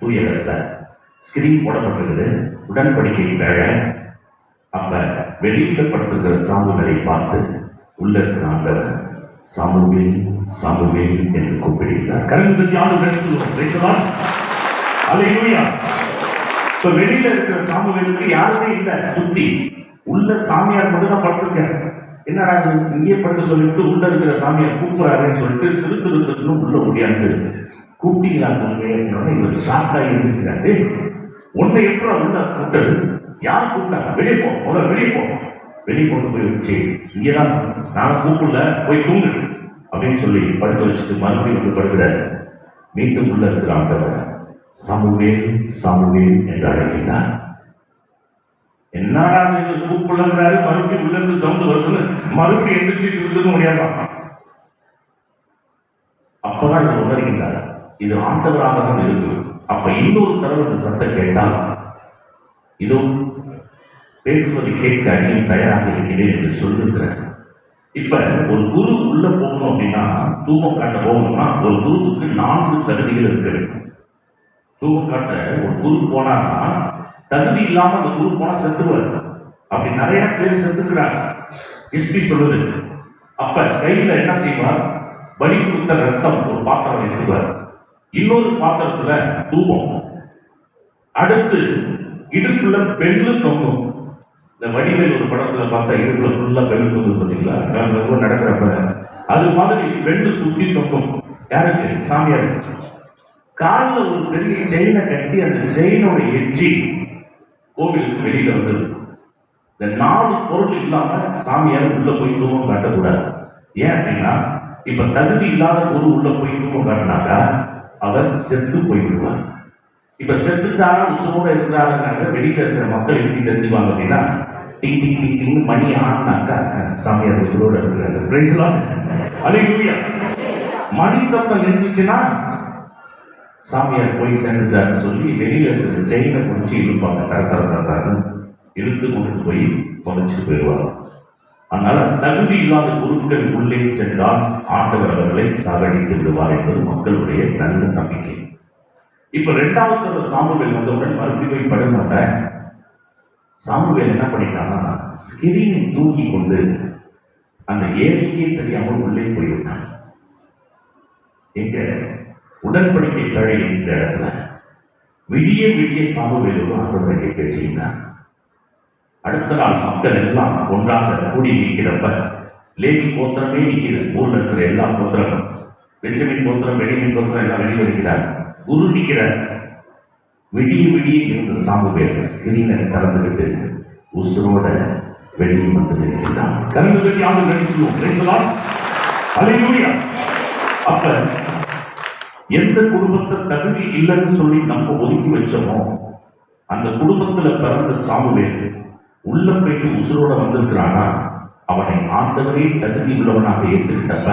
S1: தூயகத்துல ஸ்கிரீன் போடப்பட்டிருக்குது, உடன்படிக்கை வேலை. அப்ப வெளியில படுத்திருக்கிற சாமுவேலை பார்த்து உள்ள இருக்கிற ஆண்டவர் சாமுவேல் சாமுவேல் என்று கூப்பிடுகிறார். இப்ப வெளியில இருக்கிற சாமுவேலுக்கு யாருமே இல்லை, சுத்தி உள்ள சாமியார் மட்டும் தான் படுத்திருக்காரு. என்னடா இங்கே படுக்க சொல்லிட்டு உள்ள இருக்கிற சாமியார் கூப்பிடுறாருன்னு சொல்லிட்டு திருத்திருத்துன்னு உள்ள முடியாது கூப்பிட்டீங்களா? இவர் ஷாக்கா இருக்கிறாரு. உன்னை எப்படி உள்ள கூட்டது? யார் கூப்பிட்டாங்க? வெளியே போ, முதல்ல வெளியே போ, வெளியே கொண்டு போய் வச்சு இங்கேதான் நான் கூப்பிடல, போய் தூங்கு அப்படின்னு சொல்லி படுக்க வச்சுட்டு மறுபடியும் வந்து படுக்கிறார். மீண்டும் உள்ள இருக்கிற ஆண்டவர் சாமுவேல் சாமுவேல் என்று அழைக்கிறார். என்னடா கூப்பிடலங்கிறாரு, மறுபடியும் உள்ள இருந்து சவுண்ட் வருதுன்னு மறுபடியும் எந்திரிச்சு இருக்க முடியாதான். அப்பதான் இதை உணர்கின்றார், இது ஆண்டவராக தான் இருக்கு. அப்ப இன்னொரு தடவை இந்த சத்தம் கேட்டால் இதோ பேசுவதை கேட்க அடியும் தயாராக இருக்கிறேன் என்று சொல்லுகிறார். இப்ப ஒரு குரு உள்ள போகணும் அப்படின்னா, தூக்கம் காட்ட போகணும்னா ஒரு குருவுக்கு 4 தகுதிகள் இருக்க வேண்டும். தூக்கம் காட்ட ஒரு குரு போனான்னா தகுதி இல்லாம அந்த குரு போனா செத்துருவார். அப்படி நிறைய பேர் செத்துக்கிறாங்க, ஹிஸ்டரி சொல்லுது. அப்ப கையில என்ன செய்வார்? பலி கொடுத்த ரத்தம் ஒரு பாத்திரம் எடுத்துவார், இன்னொரு பாத்திரத்துல தூபம், அடுத்து இடுப்புல பெல்லு தொங்கும். இந்த வடிவேல் ஒரு படத்துல பார்த்தா இடுப்புல ஃபுல்லா பெல்லு தொங்கும் பார்த்தீங்களா, நடக்கிறப்ப அது மாதிரி பெல்லு சுத்தி தொங்கும். யாருக்கு? சாமியாருக்கு. காலில் ஒரு பெரிய செயினை கட்டி அந்த செயினோட எட்ஜி கோவிலுக்கு வெளியில வந்தது. இந்த 4 பொருள் இல்லாம சாமியார் உள்ள போய் தூக்கம் காட்டக்கூடாது. ஏன் அப்படின்னா, இப்ப தகுதி இல்லாத குரு உள்ள போய் தூக்கம் காட்டினாக்கா அவர் செத்து போய்விடுவார். இப்ப செத்துட்டாரா உசுரோட இருக்கிறாருனாக்க வெளியில இருக்கிற மக்கள் எப்படி தெரிஞ்சுவாங்க அப்படின்னா, டிங் டிங் டிங் டிங் மணி ஆனாக்கா சாமியார் உசுரோட இருக்கிறாரு. மணி சத்தம் நின்றுச்சுன்னா சாமியார் போய் சேர்ந்துட்டாருன்னு சொல்லி வெளியில இருக்கிற செயினை குடிச்சு இழுப்பாங்க. தரத்தரத்தாரு இழுத்து கொண்டு போய் தொலைச்சிட்டு போயிடுவாங்க. அதனால தகுதி இல்லாத குருக்கள் உள்ளே சென்றால் ஆண்டவர் அவர்களை சாகடித்து விடுவார் என்பது மக்களுடைய நல்ல நம்பிக்கை. இப்ப 2வது சாமுவேல் வந்தவுடன் மறுபடியும் படுமாட்ட சாமுவேல் என்ன பண்ணிட்டான்னா, ஸ்கிரீனை தூக்கி கொண்டு அந்த ஏரிக்கே தெரியாமல் உள்ளே போய்விட்டான். எங்க உடன்படிக்கை தழை என்ற இடத்துல விடிய விடிய சாமுவேலோடு ஆண்டவரை பேசுகிறார். அடுத்த நாள் மக்கள் எல்லாம் ஒன்றாக கூடி நிற்கிறப்ப லேவி கோத்திரமே நிற்கிறது. ஊர்ல இருக்கிற எல்லா கோத்திரமும், பெஞ்சமின் கோத்திரம், பெனியமின் கோத்திரம் எல்லாம் வெளியே வருகிறார். குரு நிற்கிறார். விடிய விடிய இருந்த சாமுவேல் ஸ்கிரீனை திறந்துவிட்டு உசுரோட வெளியே வந்து நிற்கிறார். கருந்துகட்டி ஆண்டு நடிச்சுவோம். அப்ப எந்த குடும்பத்தை தகுதி இல்லைன்னு சொல்லி நம்ம ஒதுக்கி வச்சோமோ அந்த குடும்பத்துல பிறந்த சாமுவேல் உள்ள போயிட்டு உசுரோட வந்திருக்கிறானா, அவனை ஆண்டவரே தகுதி உள்ளவனாக ஏற்றுக்கிட்டப்ப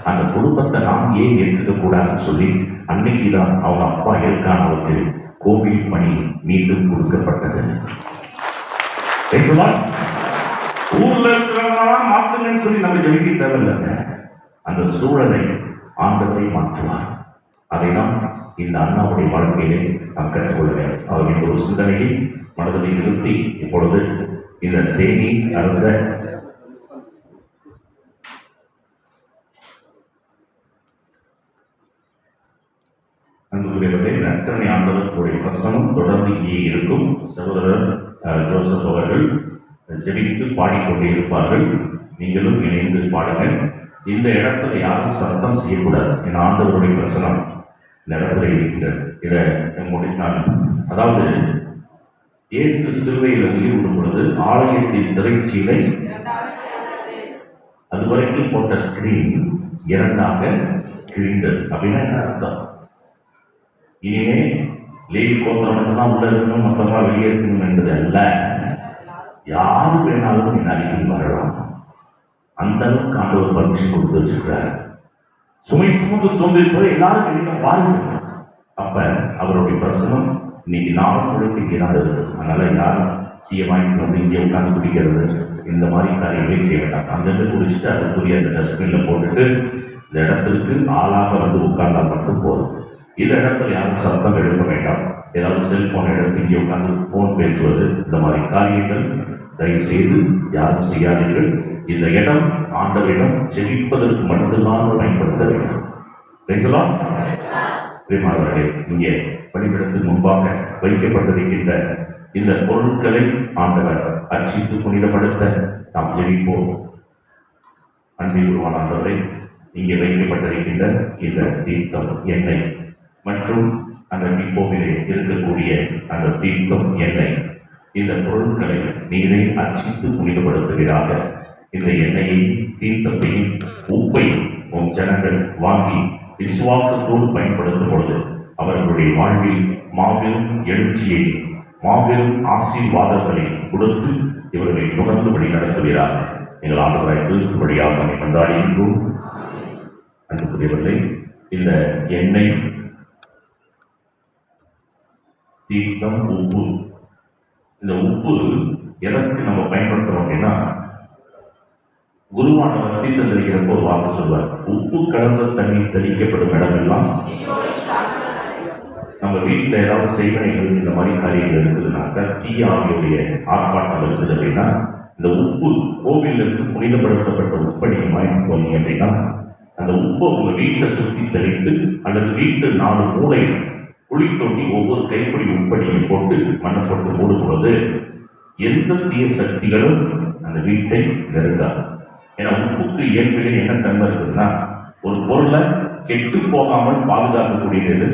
S1: அந்த குடும்பத்தை நாம் ஏன் ஏற்றுக்க கூடாதுன்னு சொல்லி அன்னைக்குதான் அவங்க அப்பா ஏற்கானவுக்கு கோவில் பணி மீண்டும் கொடுக்கப்பட்டது. ஊர்ல இருக்கிறவங்க மாற்றுங்கன்னு சொல்லி நம்ம ஜெயிக்க தேவையில்லைங்க. அந்த சூழலை ஆண்டவரை மாற்றுவார். அதை நாம் இந்த அண்ணாவுடைய வாழ்க்கையிலே நாம் கற்றுக்கொள்ள வேண்டும். அவருடைய ஒரு சிந்தனையை மனதில் நிறுத்தி இப்பொழுது இந்த தேனி அருந்த அன்புக்குரியவர்களே, நற்றனை ஆண்டவருடைய பிரசனம் தொடர்ந்து இங்கே இருக்கும். சகோதரர் ஜோசப் அவர்கள் ஜெபித்து பாடிக்கொண்டே இருப்பார்கள். நீங்களும் இணைந்து பாடுங்கள். இந்த இடத்துல யாரும் சத்தம் செய்யக்கூடாது. என் ஆண்டவருடைய பிரசனம் இந்த இடத்துல இருக்கிறது. இதை முடித்தால், அதாவது இயேசு சிலுவையில் உயிர் விடும் பொழுது ஆலயத்தின் திரைச்சீலை அதுவரைக்கும் போட்ட ஸ்கிரீன் 2ஆக கிழிந்தது. அப்படின்னா என்ன அர்த்தம்? இனிமே லேவி கோத்திரம் மட்டும்தான் உள்ள இருக்கணும், மொத்தமாக வெளியே இருக்கணும் என்பது அல்ல. யாரு வேணாலும் என் அருகில் வரலாம். அந்த அளவுக்கு ஆண்டவர் பர்மிஷன் கொடுத்து வச்சிருக்கிறார். சுமை சுமந்து சோர்ந்திருப்பதை எல்லாரும் வெளியில பாருங்க. அப்ப அவருடைய பிரசனம் இன்னைக்கு நாளும் முழுக்க இங்கே தான் இருக்குது. அதனால யாரும் டீயை வாங்கிட்டு வந்து இங்கே உட்காந்து குடிக்கிறது இந்த மாதிரி காரியங்களே செய்ய வேண்டாம். அங்கிருந்து குடிச்சுட்டு அதுக்குரிய அந்த டஸ்ட்பின்ல போட்டுட்டு இந்த இடத்திற்கு ஆளாக வந்து உட்கார்ந்தா மட்டும் போதும். இந்த இடத்துல யாரும் சத்தம் எழுத வேண்டாம். ஏதாவது செல்போன் எடுத்து இங்கே உட்காந்து போன் பேசுவது இந்த மாதிரி காரியங்கள் தயவு செய்து யாரும் செய்யாதீர்கள். இந்த இடம் ஆண்டவரிடம் ஜெபிப்பதற்கு மட்டும்தான் பயன்படுத்த வேண்டும். இங்கே பணிபிடத்துக்கு முன்பாக வைக்கப்பட்டிருக்கின்ற இந்த பொருட்களை ஆண்டவர் அர்ச்சித்து புனிதப்படுத்த நாம் ஜெபிப்போம். அன்பில் உருவான ஆண்டவரை, இங்கே வைக்கப்பட்டிருக்கின்ற இந்த தீர்த்தம் எண்ணெய் மற்றும் அந்த டிப்போவிலே இருக்கக்கூடிய அந்த தீர்த்தம் எண்ணெய், இந்த பொருட்களை நீரை அர்ச்சித்து புனிதப்படுத்துகிறாக. இந்த எண்ணெயை, தீர்த்தத்தையும் உப்பையும் உன் ஜனங்கள் வாங்கி விசுவாசத்தோடு பயன்படுத்தும் பொழுது அவர்களுடைய வாழ்வில் மாபெரும் எழுச்சியை, மாபெரும் ஆசீர்வாதங்களை கொடுத்து இவர்களை தொடர்ந்துபடி நடத்துகிறார். எங்கள் ஆண்டவராய் கிறிஸ்துபடியாக நம்மை கொண்டாடுகின்றோம். அன்புக்குரியவர்களே, இந்த எண்ணெய், தீர்த்தம், உப்பு, இந்த உப்பு எதற்கு நம்ம பயன்படுத்துறோம் அப்படின்னா, குருவானவர் தீர்த்தம் ஒரு வாக்கு சொல்வார், உப்பு கலந்த தண்ணீர் தெளிக்கப்படும் இடமெல்லாம். நம்ம வீட்டில் ஏதாவது செய்வனைகள் இந்த மாதிரி காரியங்கள் இருக்குதுனாக்கா, தீய ஆவியுடைய ஆர்ப்பாட்டம் இருக்குது அப்படின்னா, இந்த உப்பு கோவிலிருந்து புனிதப்படுத்தப்பட்ட உப்பை நீங்க வாங்கிட்டு போனீங்க அப்படின்னா, அந்த உப்பை உங்க வீட்டை சுற்றி தெளித்து அல்லது வீட்டு 4 மூலை குழி தோண்டி ஒவ்வொரு கைப்பிடி உப்படியை போட்டு மண்ணை போட்டு மூடும் பொழுது எந்த தீய சக்திகளும் அந்த வீட்டை நெருங்காது. ஏன்னா உப்புக்கு இயற்கையிலே என்ன தன்மை இருக்குதுன்னா, ஒரு பொருளை கெட்டு போகாமல் பாதுகாக்கக்கூடியது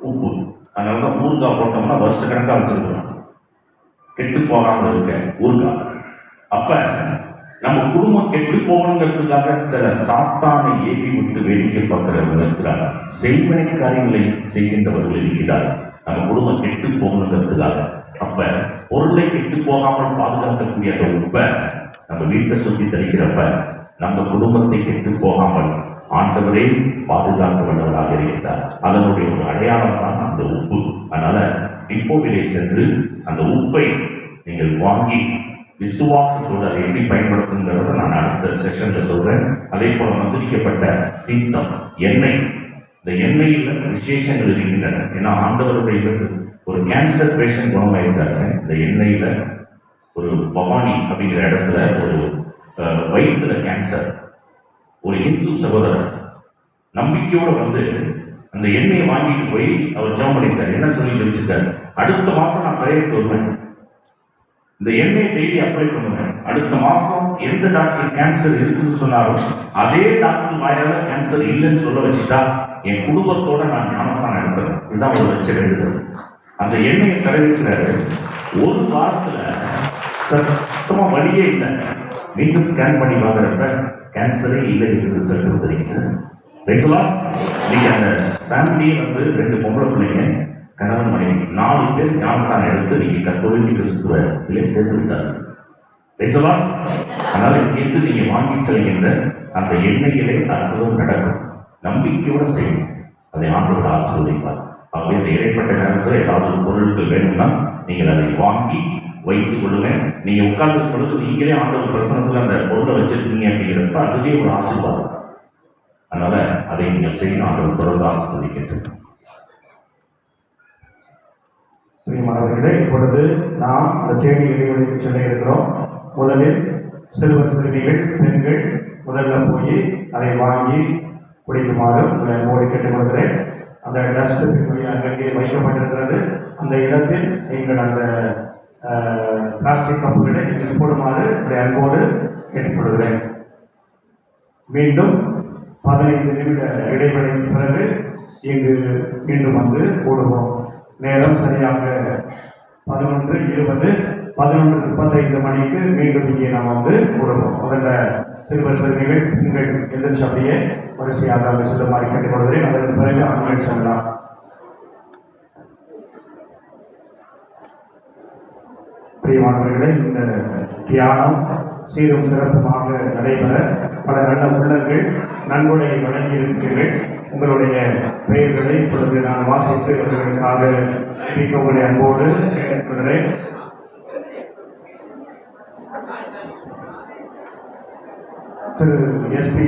S1: உப்பு. அதனாலதான் ஊறுகாய் போட்டோம்னா வருஷ கணக்காக வச்சிருக்கிறோம், கெட்டு போகாமல் இருக்க ஊறுகாய். அப்ப நம்ம குடும்பம் கெட்டு போகணுங்கிறதுக்காக சில சாத்தானை ஏவி விட்டு வேடிக்கை பார்க்கிறவங்க இருக்கிறாங்க, செய்வனை காரியங்களை செய்கின்றவர்கள் இருக்கிறார். நம்ம குடும்பம் கெட்டு போகணுங்கிறதுக்காக. அப்ப பொருளை கெட்டு போகாமல் பாதுகாக்கக்கூடிய அந்த உப்பை நம்ம வீட்டை சுற்றி தரிக்கிறப்ப நம்ம குடும்பத்தை கெட்டு போகாமல் ஆண்டவரே பாதுகாக்க வல்லவராக இருக்கிறார். அதனுடைய ஒரு அடையாளம் தான் அந்த உப்பு. அதனால இப்போவிலே சென்று அந்த உப்பை நீங்கள் வாங்கி விசுவாசத்தோடு அதை எப்படி பயன்படுத்துங்கிறத நான் அடுத்த செஷன்ல சொல்றேன். அதே போல மந்திரிக்கப்பட்ட தீர்த்தம், எண்ணெய், இந்த எண்ணெயில் விசேஷங்கள் இருக்கின்றன. ஏன்னா ஆண்டவருடைய ஒரு கேன்சர் பேஷண்ட் குணமாயிருக்காங்க. இந்த எண்ணெயில ஒரு பவானி அப்படிங்கிற இடத்துல ஒரு வயிற்றுல கேன்சர், ஒரு இந்து சகோதரர் நம்பிக்கையோட வந்து அந்த எண்ணெயை வாங்கிட்டு போய் அவர் ஜெபம் பண்ணிட்டார். என்ன சொல்லி ஜெபிச்சிட்டார், அடுத்த மாசம் நான் பிரேயருக்கு வருவேன், இந்த எண்ணெயை டெய்லி அப்ளை பண்ணுவேன், அடுத்த மாசம் எந்த டாக்டர் கேன்சர் இருக்குன்னு சொன்னாலும் அதே டாக்டர் வாயால கேன்சர் இல்லைன்னு சொல்ல வச்சுட்டா என் குடும்பத்தோட நான் ஞானஸ்தானம் எடுத்துறேன். இதுதான் ஒரு லட்சம் எழுதுறது. அந்த எண்ணெயை தடவிக்கிறாரு. ஒரு வாரத்துல சுத்தமா வழியே இல்லை. மீண்டும் ஸ்கேன் பண்ணி பார்க்குறப்ப கேன்சரே இல்லை என்று ரிசல்ட் வந்துருக்கீங்க. பேசலாம். நீங்க அந்த ஃபேமிலியே வந்து 2 பொம்பளை பிள்ளைங்க, கணவன் மனைவி 4 பேர் ஞானஸ்தானம் எடுத்து நீங்க கத்தோலிக்க கிறிஸ்துவ சேர்த்து விட்டாரு. பேசலாம். அதனால இங்கிருந்து நீங்க வாங்கி செல்கின்ற அந்த எண்ணெயிலே அற்புதம் நடக்கும். நம்பிக்கையோட செய்யணும், அதை ஆண்டோட ஆசீர்வதிப்பார். ஆகவே இந்த இடைப்பட்ட நேரத்தில் ஏதாவது பொருட்கள் வேணும்னா நீங்கள் அதை வாங்கி வைத்துக் கொள்ளுவேன். நீங்க உட்கார்ந்து பொழுது நீங்களே ஆண்டவர் பிரசனத்துல அந்த பொருளை வச்சிருக்கீங்க அப்படிங்கிறப்ப அதுவே ஒரு ஆசீர்வாதம். அதனால அதை நீங்கள் செய்யணும். ஆண்டவர் தொடர்ந்து ஆசீர்வதிக்கின்றனர்.
S2: பிரியமானவர்களே, இப்பொழுது நாம் அந்த தேடி இடைவெளிக்கு செல்ல இருக்கிறோம். முதலில் சிறுவர் சிறுமிகள் பெண்கள் முதல்ல போய் அதை வாங்கி குடிக்குமாறு உங்களை மூடி கேட்டுக்கொள்கிறேன். அந்த டஸ்ட்பின் அங்கே வைக்கப்பட்டிருக்கிறது. அந்த இடத்தில் நீங்கள் அந்த பிளாஸ்டிக் கப்புகளை நீங்கள் போடுமாறு உங்களை அன்போடு கேட்டுக்கொள்கிறேன். மீண்டும் 15 நிமிட இடைவெளிக்கு பிறகு இங்கு மீண்டும் வந்து கூடுவோம். நேரம் சரியாக 11:20, 11:35 மணிக்கு மீண்டும் இங்கே நாம் வந்து கூடுவோம். முதல்ல சிறுவர் சிறுமிகள் பெண்கள் எந்திரிச்சு அப்படியே வரிசையாக அங்கு செல்லுமாறு கேட்டுக்கொள்கிறேன். அதற்கு பிறகு ஆண்கள் செல்லலாம். பிரியமானவர்களே, இந்த தியானம் சீரும் சிறப்புமாக நடைபெற பல நல்ல உள்ளங்கள் நன்கொடையை வழங்கி இருக்கிறீர்கள். உங்களுடைய பெயர்களை இப்பொழுது நான் வாசித்து அவர்களுக்காக உங்களை அன்போடு கேட்டுக்கொள்கிறேன். திரு SP